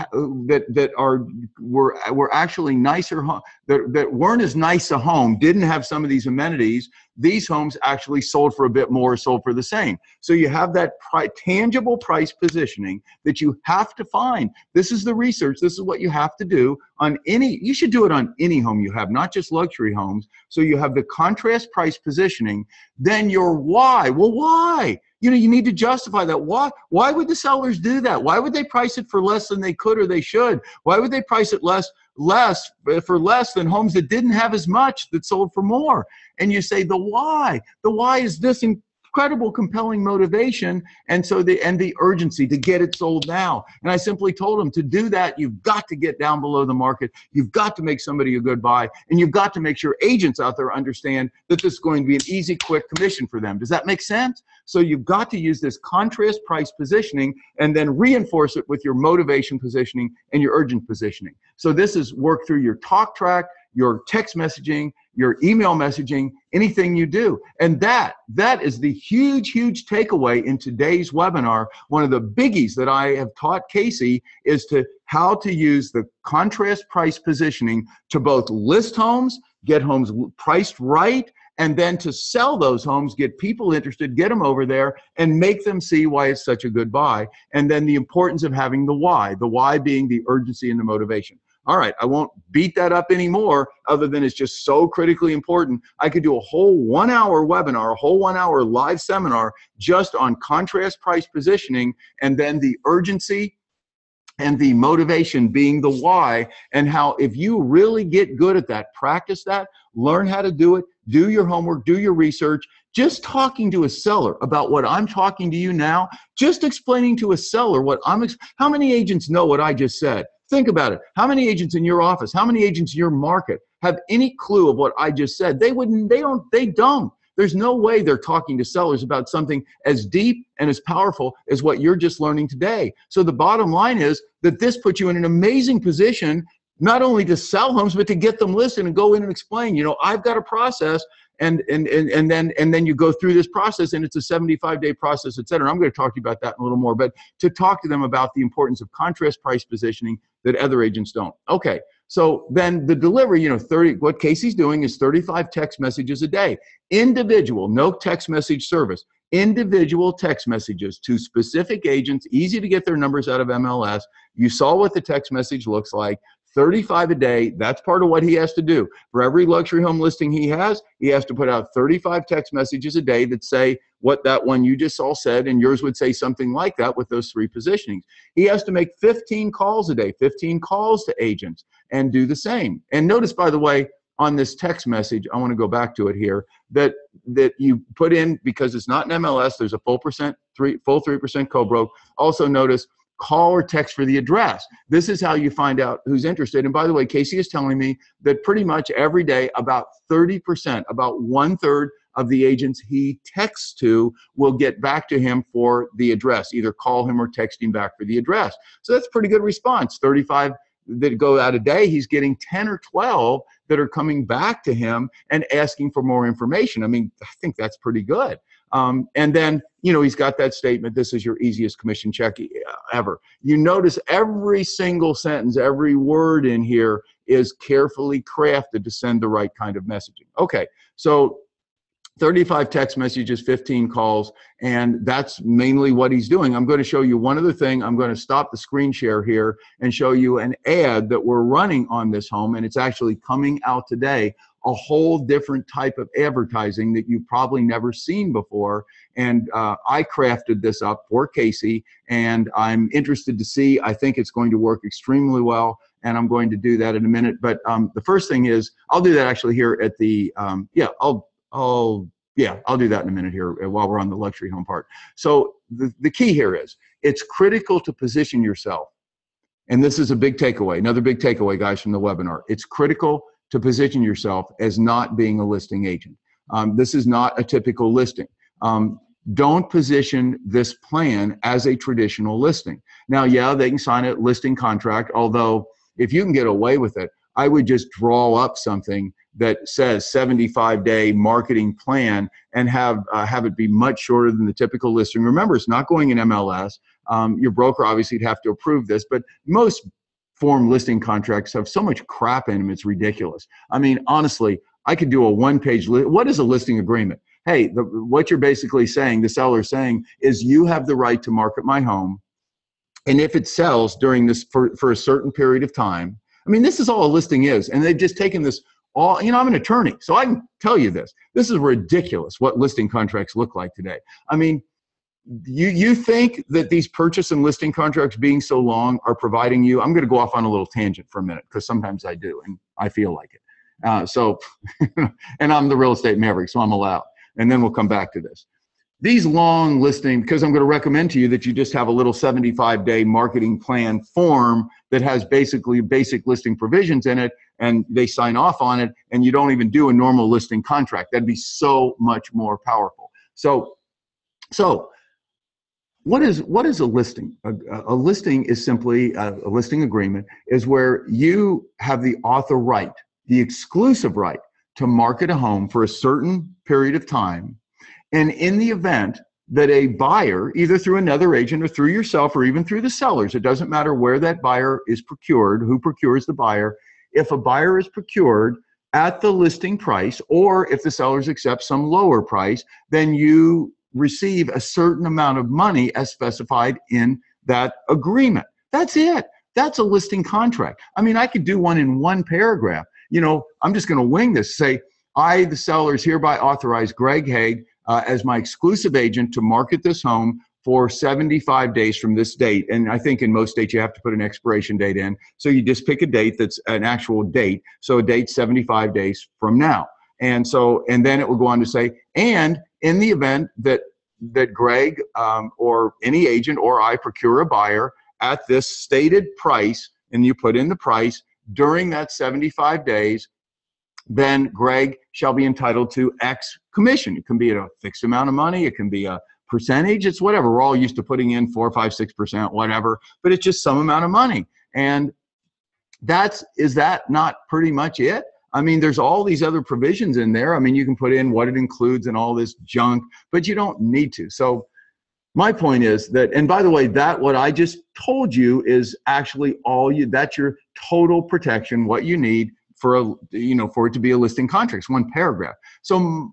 actually nicer, that weren't as nice a home, didn't have some of these amenities. These homes actually sold for a bit more, sold for the same. So you have that tangible price positioning that you have to find. This is the research. This is what you have to do on you should do it on any home you have, not just luxury homes. So you have the contrast price positioning, then your why. Well, why? You know, you need to justify that. Why would the sellers do that? Why would they price it for less than they could or they should? Why would they price it for less than homes that didn't have as much that sold for more? And you say the why. The why is this incredible, compelling motivation, and so the urgency to get it sold now. And I simply told them, to do that, you've got to get down below the market. You've got to make somebody a good buy, and you've got to make sure agents out there understand that this is going to be an easy, quick commission for them. Does that make sense? So you've got to use this contrast price positioning and then reinforce it with your motivation positioning and your urgent positioning. So this is work through your talk track, your text messaging, your email messaging, anything you do. And that is the huge, huge takeaway in today's webinar. One of the biggies that I have taught Casey is how to use the contrast price positioning to both list homes, get homes priced right, and then to sell those homes, get people interested, get them over there, and make them see why it's such a good buy. And then the importance of having the why being the urgency and the motivation. All right, I won't beat that up anymore, other than it's just so critically important. I could do a whole 1 hour webinar, a whole 1 hour live seminar just on contrast price positioning, and then the urgency and the motivation being the why, and how if you really get good at that, practice that, learn how to do it, do your homework, do your research. Just talking to a seller about what I'm talking to you now, just explaining to a seller what how many agents know what I just said? Think about it. How many agents in your office, how many agents in your market have any clue of what I just said? They don't. There's no way they're talking to sellers about something as deep and as powerful as what you're just learning today. So the bottom line is that this puts you in an amazing position, not only to sell homes, but to get them listed and go in and explain, you know, I've got a process, and then you go through this process, and it's a 75-day process, et cetera. I'm going to talk to you about that in a little more, but to talk to them about the importance of contrast price positioning that other agents don't. Okay, so then the delivery, what Casey's doing is 35 text messages a day, individual, no text message service, individual text messages to specific agents, easy to get their numbers out of MLS. You saw what the text message looks like. 35 a day, that's part of what he has to do. For every luxury home listing he has to put out 35 text messages a day that say what that one you just all said, and yours would say something like that with those 3 positionings. He has to make 15 calls a day, 15 calls to agents, and do the same. And notice, by the way, on this text message, I want to go back to it here, that you put in, because it's not an MLS, there's a full 3% co-broke. Also notice, call or text for the address. This is how you find out who's interested. And by the way, Casey is telling me that pretty much every day, about 30%, about 1/3 of the agents he texts to will get back to him for the address, either call him or text him back for the address. So that's a pretty good response. 35 that go out a day, he's getting 10 or 12 that are coming back to him and asking for more information. I mean, I think that's pretty good. And then, he's got that statement, this is your easiest commission check ever. You notice every single sentence, every word in here is carefully crafted to send the right kind of messaging. Okay, so 35 text messages, 15 calls, and that's mainly what he's doing. I'm going to show you one other thing. I'm going to stop the screen share here and show you an ad that we're running on this home, and it's actually coming out today. A whole different type of advertising that you've probably never seen before. And I crafted this up for Casey, and I'm interested to see. I think it's going to work extremely well, and I'm going to do that in a minute. But the first thing is, I'll do that actually here at the, I'll do that in a minute here while we're on the luxury home part. So the key here is, it's critical to position yourself. And this is a big takeaway, another big takeaway, guys, from the webinar. It's critical to position yourself as not being a listing agent. This is not a typical listing. Don't position this plan as a traditional listing. Now, yeah, they can sign a listing contract, although if you can get away with it, I would just draw up something that says 75-day marketing plan and have it be much shorter than the typical listing. Remember, it's not going in MLS. Your broker obviously would have to approve this, but most form listing contracts have so much crap in them, it's ridiculous. I mean, honestly, I could do a one-page list. What is a listing agreement? Hey, what you're basically saying, the seller's saying, is you have the right to market my home, and if it sells during this for a certain period of time, I mean, this is all a listing is, and they've just taken this all, I'm an attorney, so I can tell you this. This is ridiculous what listing contracts look like today. I mean, you think that these purchase and listing contracts being so long are providing you, I'm going to go off on a little tangent for a minute, because sometimes I do, and I feel like it. And I'm the real estate maverick, so I'm allowed. And then we'll come back to this. These long listing, because I'm going to recommend to you that you just have a little 75-day marketing plan form that has basically basic listing provisions in it, and they sign off on it, and you don't even do a normal listing contract. That'd be so much more powerful. So what is a listing? A listing is simply a listing agreement is where you have the author right, the exclusive right to market a home for a certain period of time. And in the event that a buyer, either through another agent or through yourself or even through the sellers, it doesn't matter where that buyer is procured, who procures the buyer. If a buyer is procured at the listing price, or if the sellers accept some lower price, then you receive a certain amount of money as specified in that agreement. That's it. That's a listing contract. I mean, I could do one in one paragraph. I'm just going to wing this. Say, I, the sellers, hereby authorize Greg Hague as my exclusive agent to market this home for 75 days from this date. And I think in most states you have to put an expiration date in. So you just pick a date that's an actual date. So a date 75 days from now. And then it will go on to say, and in the event that Greg or any agent or I procure a buyer at this stated price, and you put in the price during that 75 days, then Greg shall be entitled to X commission. It can be a fixed amount of money. It can be a percentage. It's whatever. We're all used to putting in 4, 5, 6%, whatever, but it's just some amount of money. And is that not pretty much it? I mean, there's all these other provisions in there. I mean, you can put in what it includes and all this junk, but you don't need to. So my point is that, and by the way, that what I just told you is actually that's your total protection, what you need for for it to be a listing contract. It's one paragraph. So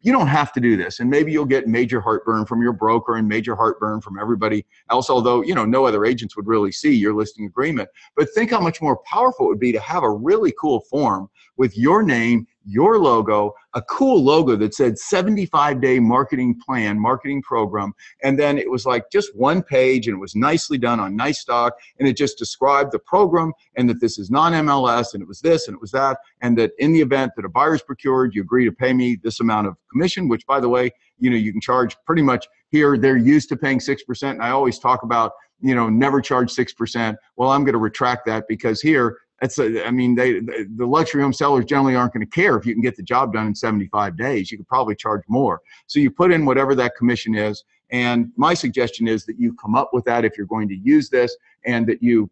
you don't have to do this. And maybe you'll get major heartburn from your broker and major heartburn from everybody else, although, no other agents would really see your listing agreement. But think how much more powerful it would be to have a really cool form with your name, your logo, a cool logo that said 75-day marketing plan, marketing program. And then it was like just one page, and it was nicely done on nice stock. And it just described the program, and that this is non-MLS, and it was this and it was that. And that in the event that a buyer's procured, you agree to pay me this amount of commission, which, by the way, you can charge pretty much here. They're used to paying 6%. And I always talk about, never charge 6%. Well, I'm going to retract that, because here, the luxury home sellers generally aren't going to care if you can get the job done in 75 days. You could probably charge more. So you put in whatever that commission is. And my suggestion is that you come up with that if you're going to use this, and that you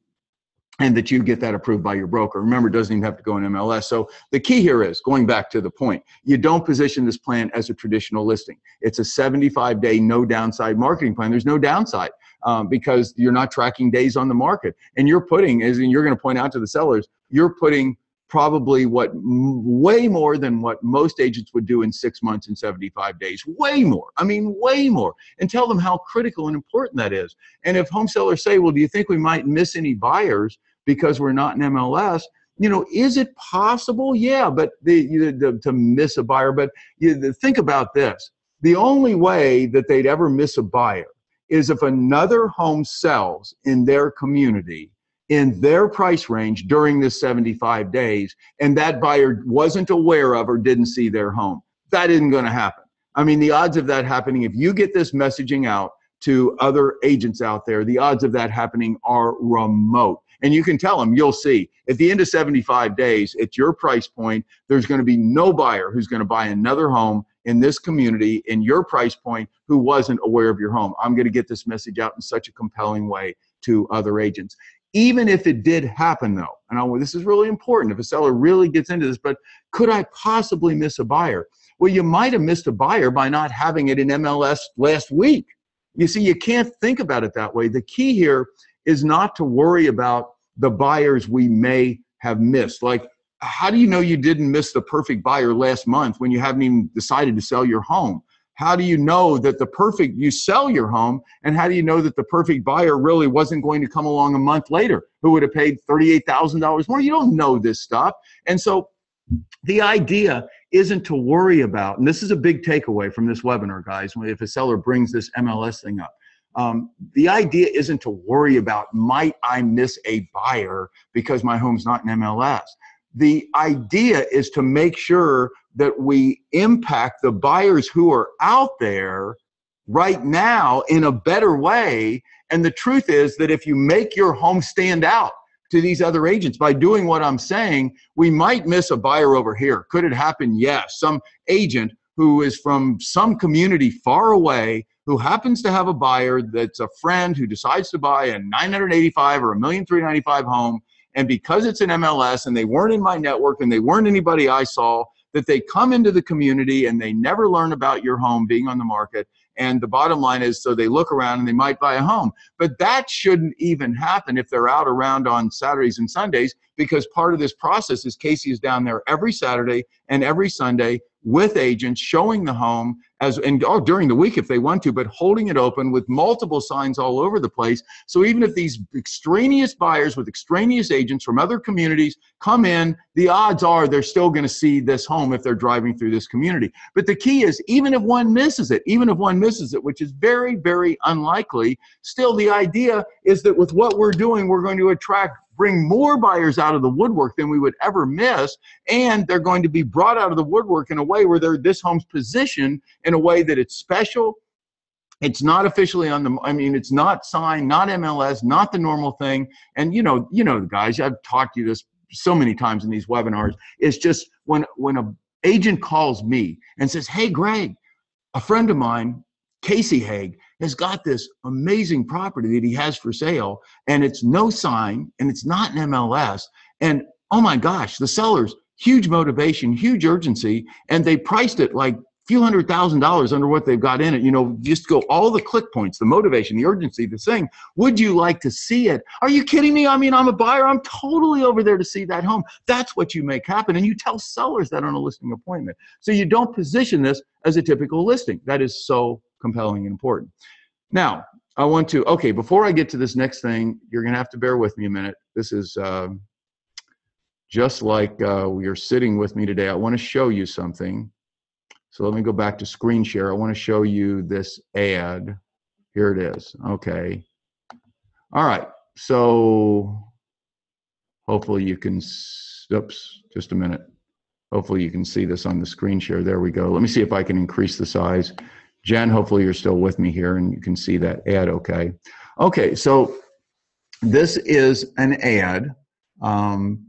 get that approved by your broker. Remember, it doesn't even have to go in MLS. So the key here is, going back to the point, you don't position this plan as a traditional listing. It's a 75-day no downside marketing plan. There's no downside. Because you're not tracking days on the market, and you're going to point out to the sellers, you're putting probably way more than what most agents would do in 6 months and 75 days. Way more. I mean, way more. And tell them how critical and important that is. And if home sellers say, well, do you think we might miss any buyers because we're not in MLS? Is it possible? Yeah, but to miss a buyer. But think about this. The only way that they'd ever miss a buyer is if another home sells in their community in their price range during this 75 days, and that buyer wasn't aware of or didn't see their home. That isn't going to happen. I mean, the odds of that happening, if you get this messaging out to other agents out there, the odds of that happening are remote. And you can tell them, you'll see, at the end of 75 days, at your price point, there's going to be no buyer who's going to buy another home in this community in your price point who wasn't aware of your home. I'm going to get this message out in such a compelling way to other agents. Even if it did happen, though, and this is really important, if a seller really gets into this, but could I possibly miss a buyer? Well, you might have missed a buyer by not having it in MLS last week. You see, you can't think about it that way. The key here is not to worry about the buyers we may have missed. Like, how do you know you didn't miss the perfect buyer last month when you haven't even decided to sell your home? How do you know that you sell your home, and how do you know that the perfect buyer really wasn't going to come along a month later who would have paid $38,000 more? You don't know this stuff. And so the idea isn't to worry about, and this is a big takeaway from this webinar, guys, if a seller brings this MLS thing up. The idea isn't to worry about, might I miss a buyer because my home's not in MLS? The idea is to make sure that we impact the buyers who are out there right now in a better way. And the truth is that if you make your home stand out to these other agents by doing what I'm saying, we might miss a buyer over here. Could it happen? Yes. Some agent who is from some community far away who happens to have a buyer that's a friend who decides to buy a $985,000 or $1,395,000 home, and because it's an MLS and they weren't in my network and they weren't anybody I saw, that they come into the community and they never learn about your home being on the market. And the bottom line is, so they look around and they might buy a home. But that shouldn't even happen if they're out around on Saturdays and Sundays, because part of this process is Casey is down there every Saturday and every Sunday with agents showing the home during the week if they want to, but holding it open with multiple signs all over the place. So even if these extraneous buyers with extraneous agents from other communities come in, the odds are they're still going to see this home if they're driving through this community. But the key is, even if one misses it, which is very, very unlikely, still the idea is that with what we're doing, we're going to bring more buyers out of the woodwork than we would ever miss, and they're going to be brought out of the woodwork in a way where this home's positioned in a way that it's special. It's not officially it's not signed, not MLS, not the normal thing. And guys, I've talked to you this so many times in these webinars. It's just when an agent calls me and says, "Hey, Greg, a friend of mine, Casey Hague, has got this amazing property that he has for sale, and it's no sign, and it's not an MLS, and oh my gosh, the seller's huge motivation, huge urgency, and they priced it like few $100,000 under what they've got in it. You know, just go all the click points, the motivation, the urgency, the thing. Would you like to see it? Are you kidding me? I mean, I'm a buyer. I'm totally over there to see that home. That's what you make happen. And you tell sellers that on a listing appointment. So you don't position this as a typical listing. That is so compelling and important. Now, I want to, okay, before I get to this next thing, you're going to have to bear with me a minute. This is just like you're sitting with me today. I want to show you something. So let me go back to screen share. I want to show you this ad. Here it is. Okay. All right. So hopefully you can, oops, just a minute. Hopefully you can see this on the screen share. There we go. Let me see if I can increase the size. Jen, hopefully you're still with me here and you can see that ad okay. Okay, so this is an ad.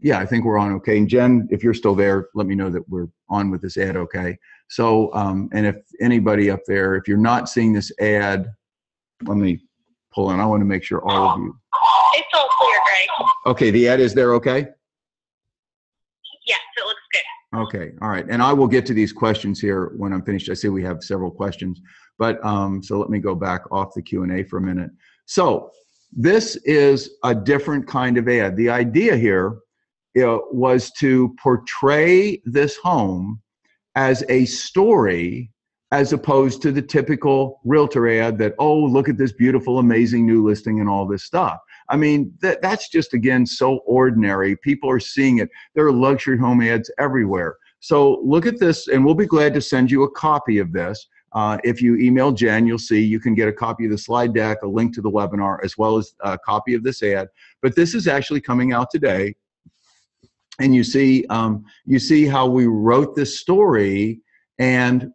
Yeah, I think we're on okay. And Jen, if you're still there, let me know that we're on with this ad okay. So, and if anybody up there, if you're not seeing this ad, let me pull in. I want to make sure all of you. It's all clear, Greg. Okay, the ad is there okay? Yes, it looks good. Okay, all right. And I will get to these questions here when I'm finished. I see we have several questions, but so let me go back off the Q&A for a minute. So this is a different kind of ad. The idea here was to portray this home as a story as opposed to the typical realtor ad that, oh, look at this beautiful, amazing new listing and all this stuff. I mean, that's just, again, so ordinary. People are seeing it. There are luxury home ads everywhere. So look at this, and we'll be glad to send you a copy of this. If you email Jen, you'll see you can get a copy of the slide deck, a link to the webinar, as well as a copy of this ad. But this is actually coming out today. And you see how we wrote this story, and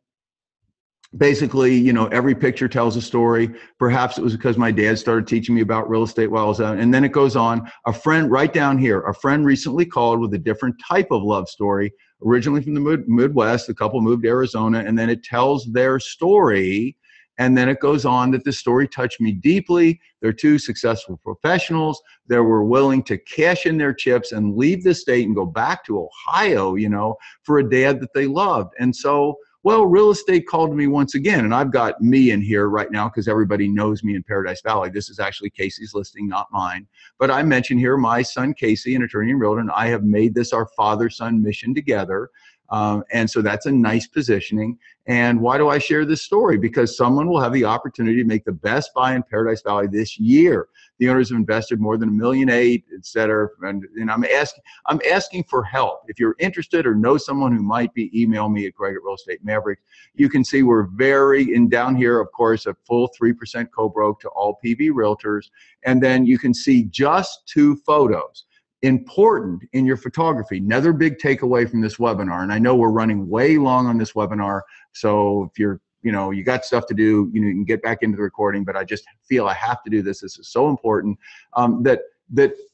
basically, you know, every picture tells a story. Perhaps it was because my dad started teaching me about real estate while I was out. And then it goes on. A friend, right down here, a friend recently called with a different type of love story, originally from the Midwest. The couple moved to Arizona, and then it tells their story. And then it goes on that this story touched me deeply. They're two successful professionals. They were willing to cash in their chips and leave the state and go back to Ohio, you know, for a dad that they loved. And so, well, real estate called me once again, and I've got me in here right now because everybody knows me in Paradise Valley. This is actually Casey's listing, not mine. But I mentioned here my son, Casey, an attorney and realtor, and I have made this our father-son mission together. And so that's a nice positioning. And why do I share this story? Because someone will have the opportunity to make the best buy in Paradise Valley this year. The owners have invested more than $1.8 million, et cetera. And I'm asking for help. If you're interested or know someone who might be, email me at Greg@RealEstateMaverick. You can see we're and down here, of course, a full 3% co-broke to all PV realtors. And then you can see just 2 photos. Important in your photography. Another big takeaway from this webinar, and I know we're running way long on this webinar, so if you're, you know, you got stuff to do, you know, you can get back into the recording, but I just feel I have to do this. This is so important, that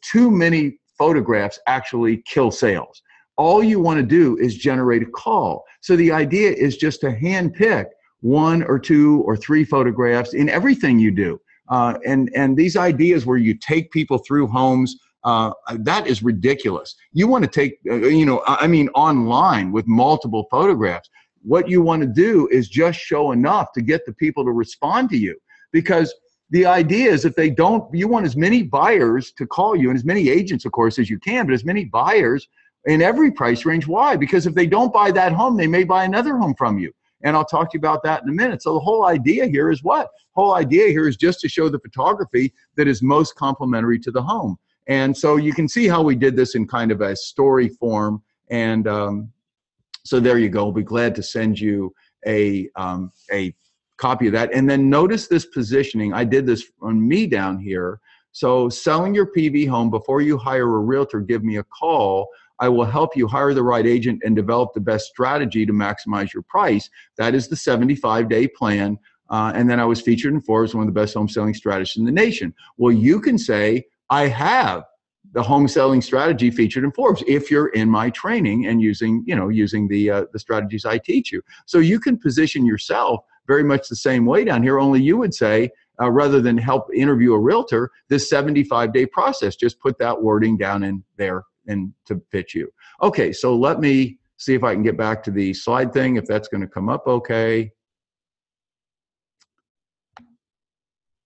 too many photographs actually kill sales. All you want to do is generate a call. So the idea is just to hand pick 1 or 2 or 3 photographs in everything you do. And these ideas where you take people through homes, that is ridiculous. You want to take, you know, I mean, online with multiple photographs. What you want to do is just show enough to get the people to respond to you. Because the idea is if they don't, you want as many buyers to call you and as many agents, of course, as you can, but as many buyers in every price range. Why? Because if they don't buy that home, they may buy another home from you. And I'll talk to you about that in a minute. So the whole idea here is what? Whole idea here is just to show the photography that is most complementary to the home. And so you can see how we did this in kind of a story form. And so there you go. We'll be glad to send you a copy of that. And then notice this positioning. I did this on me down here. So selling your PV home before you hire a realtor, give me a call. I will help you hire the right agent and develop the best strategy to maximize your price. That is the 75-day plan. And then I was featured in Forbes, one of the best home selling strategists in the nation. Well, you can say, I have the home selling strategy featured in Forbes if you're in my training and using the strategies I teach you. So you can position yourself very much the same way down here, only you would say, rather than help interview a realtor, this 75-day process, just put that wording down in there and to fit you. Okay, so let me see if I can get back to the slide thing, if that's going to come up okay.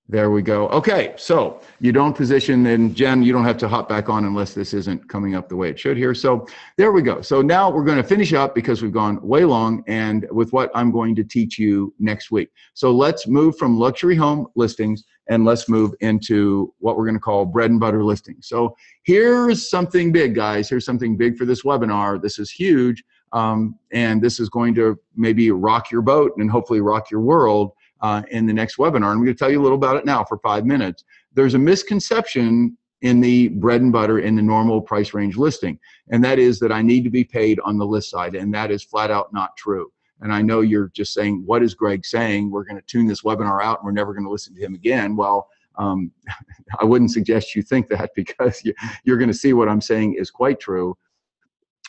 There we go. Okay, so you don't position, and Jen, you don't have to hop back on unless this isn't coming up the way it should here. So there we go. So now we're going to finish up because we've gone way long and with what I'm going to teach you next week. So let's move from luxury home listings and let's move into what we're going to call bread and butter listings. So here's something big, guys. Here's something big for this webinar. This is huge, and this is going to maybe rock your boat and hopefully rock your world in the next webinar. I'm going to tell you a little about it now for 5 minutes. There's a misconception in the bread and butter in the normal price range listing, and that is that I need to be paid on the list side, and that is flat out not true. And I know you're just saying, what is Greg saying? We're going to tune this webinar out and we're never going to listen to him again. Well, I wouldn't suggest you think that, because you're going to see what I'm saying is quite true.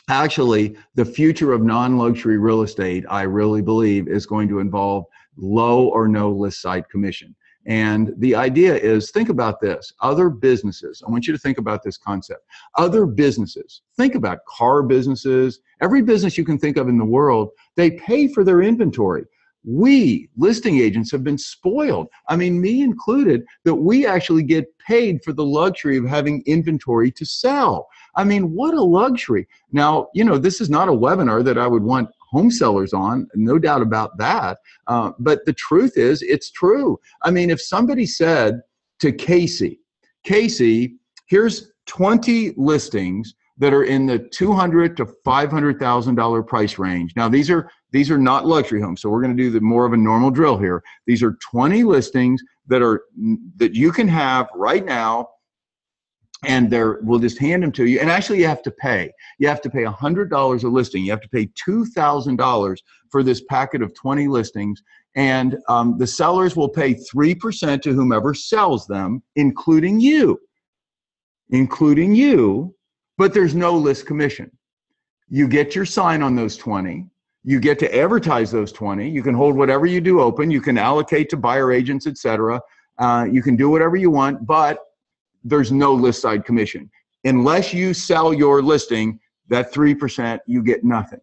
Actually, the future of non-luxury real estate, I really believe, is going to involve low or no list side commission. And the idea is, think about this. Other businesses, I want you to think about this concept. Other businesses, think about car businesses, every business you can think of in the world, they pay for their inventory. We, listing agents, have been spoiled, I mean, me included, that we actually get paid for the luxury of having inventory to sell. I mean, what a luxury. Now, you know, this is not a webinar that I would want home sellers on, no doubt about that. But the truth is, it's true. I mean, if somebody said to Casey, here's 20 listings that are in the $200,000 to $500,000 price range. Now, these are not luxury homes, so we're going to do more of a normal drill here. These are 20 listings that you can have right now, and we'll just hand them to you. And actually, you have to pay. You have to pay $100 a listing. You have to pay $2,000 for this packet of 20 listings. And the sellers will pay 3% to whomever sells them, including you. But there's no list commission. You get your sign on those 20. You get to advertise those 20. You can hold whatever you do open. You can allocate to buyer agents, etc. You can do whatever you want, but there's no list side commission. Unless you sell your listing, that 3%, you get nothing.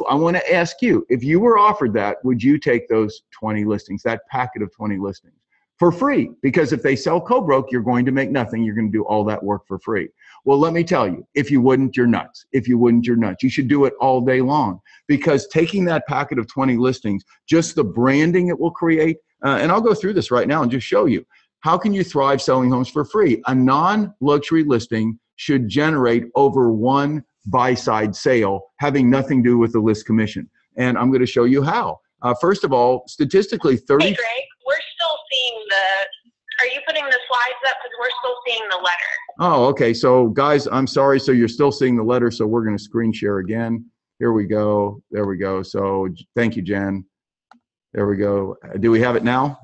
I want to ask you, if you were offered that, would you take those 20 listings, that packet of 20 listings, for free? Because if they sell co-broke, you're going to make nothing. You're going to do all that work for free. Well, let me tell you, if you wouldn't, you're nuts. If you wouldn't, you're nuts. You should do it all day long, because taking that packet of 20 listings, just the branding it will create, and I'll go through this right now and just show you. How can you thrive selling homes for free? A non-luxury listing should generate over one buy-side sale, having nothing to do with the list commission. And I'm going to show you how. First of all, statistically, 30... Hey, Greg, we're still seeing are you putting the slides up? Because we're still seeing the letter. Oh, okay. So, guys, I'm sorry. So you're still seeing the letter, so we're going to screen share again. Here we go. There we go. So thank you, Jen. There we go. Do we have it now?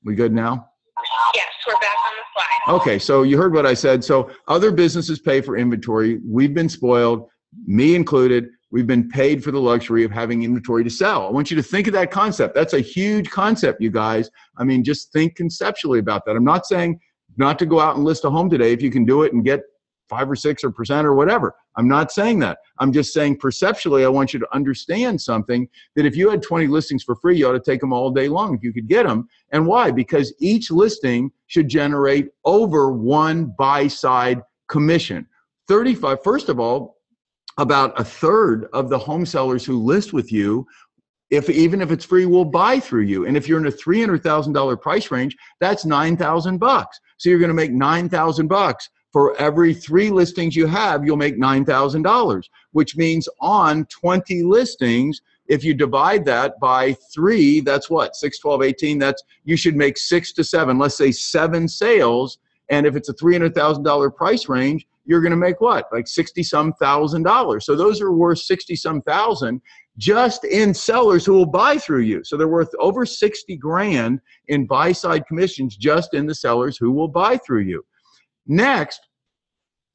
We good now? Yes, we're back on the slide. Okay, so you heard what I said. So other businesses pay for inventory. We've been spoiled, me included. We've been paid for the luxury of having inventory to sell. I want you to think of that concept. That's a huge concept, you guys. I mean, just think conceptually about that. I'm not saying not to go out and list a home today if you can do it and get 5 or 6% or whatever. I'm not saying that. I'm just saying perceptually, I want you to understand something, that if you had 20 listings for free, you ought to take them all day long if you could get them. And why? Because each listing should generate over one buy-side commission. First of all, about a third of the home sellers who list with you, even if it's free, will buy through you. And if you're in a $300,000 price range, that's $9,000. So you're going to make $9,000. For every 3 listings you have, you'll make $9,000, which means on 20 listings, if you divide that by 3, that's what? 6, 12, 18, you should make 6 to 7, let's say 7 sales. And if it's a $300,000 price range, you're going to make what? Like $60-some thousand. So those are worth $60-some thousand just in sellers who will buy through you. So they're worth over 60 grand in buy-side commissions just in the sellers who will buy through you. Next,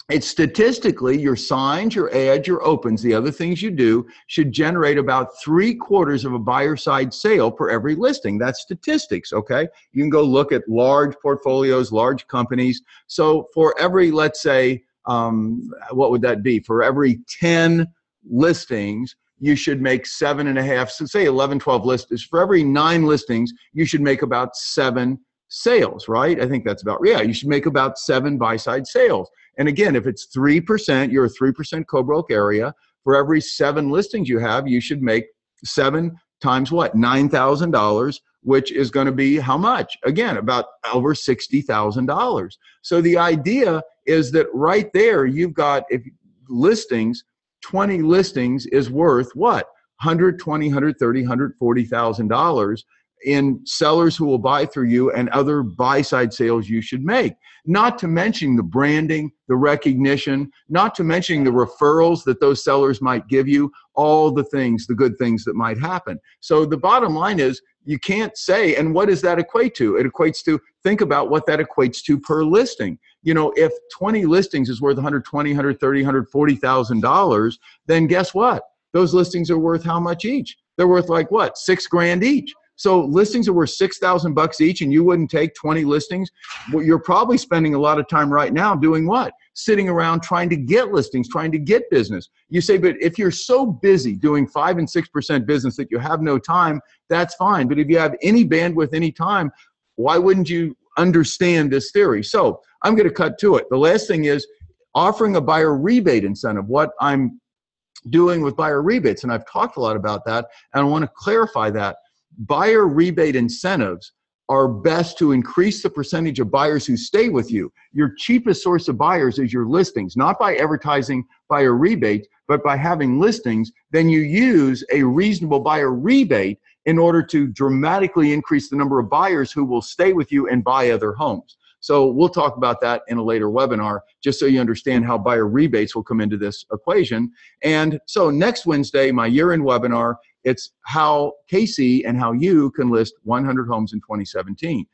it's statistically your signs, your ads, your opens, the other things you do should generate about 3/4 of a buyer side sale per every listing. That's statistics, okay? You can go look at large portfolios, large companies. So for every, let's say, what would that be? For every 10 listings, you should make 7.5, so say 11, 12 listings. For every 9 listings, you should make about 7 sales, right? I think that's about, yeah, you should make about 7 buy-side sales. And again, if it's 3%, you're a 3% co-broke area. For every 7 listings you have, you should make 7 times what? $9,000, which is going to be how much? Again, about over $60,000. So the idea is that right there, you've got, if listings, 20 listings is worth what? $120,000, $130,000, $140,000 in sellers who will buy through you and other buy-side sales you should make. Not to mention the branding, the recognition, not to mention the referrals that those sellers might give you, all the things, the good things that might happen. So the bottom line is, you can't say, and what does that equate to? It equates to, think about what that equates to per listing. You know, if 20 listings is worth $120,000, $130,000, $140,000, then guess what? Those listings are worth how much each? They're worth like what? $6,000 each. So listings are worth $6,000 each, and you wouldn't take 20 listings. Well, you're probably spending a lot of time right now doing what? Sitting around trying to get listings, trying to get business. You say, but if you're so busy doing 5 and 6% business that you have no time, that's fine. But if you have any bandwidth, any time, why wouldn't you understand this theory? So I'm going to cut to it. The last thing is offering a buyer rebate incentive. What I'm doing with buyer rebates, and I've talked a lot about that, and I want to clarify that. Buyer rebate incentives are best to increase the percentage of buyers who stay with you. Your cheapest source of buyers is your listings, not by advertising buyer rebate, but by having listings. Then you use a reasonable buyer rebate in order to dramatically increase the number of buyers who will stay with you and buy other homes. So we'll talk about that in a later webinar, just so you understand how buyer rebates will come into this equation. And so next Wednesday, my year-end webinar, it's how Casey and how you can list 100 homes in 2017.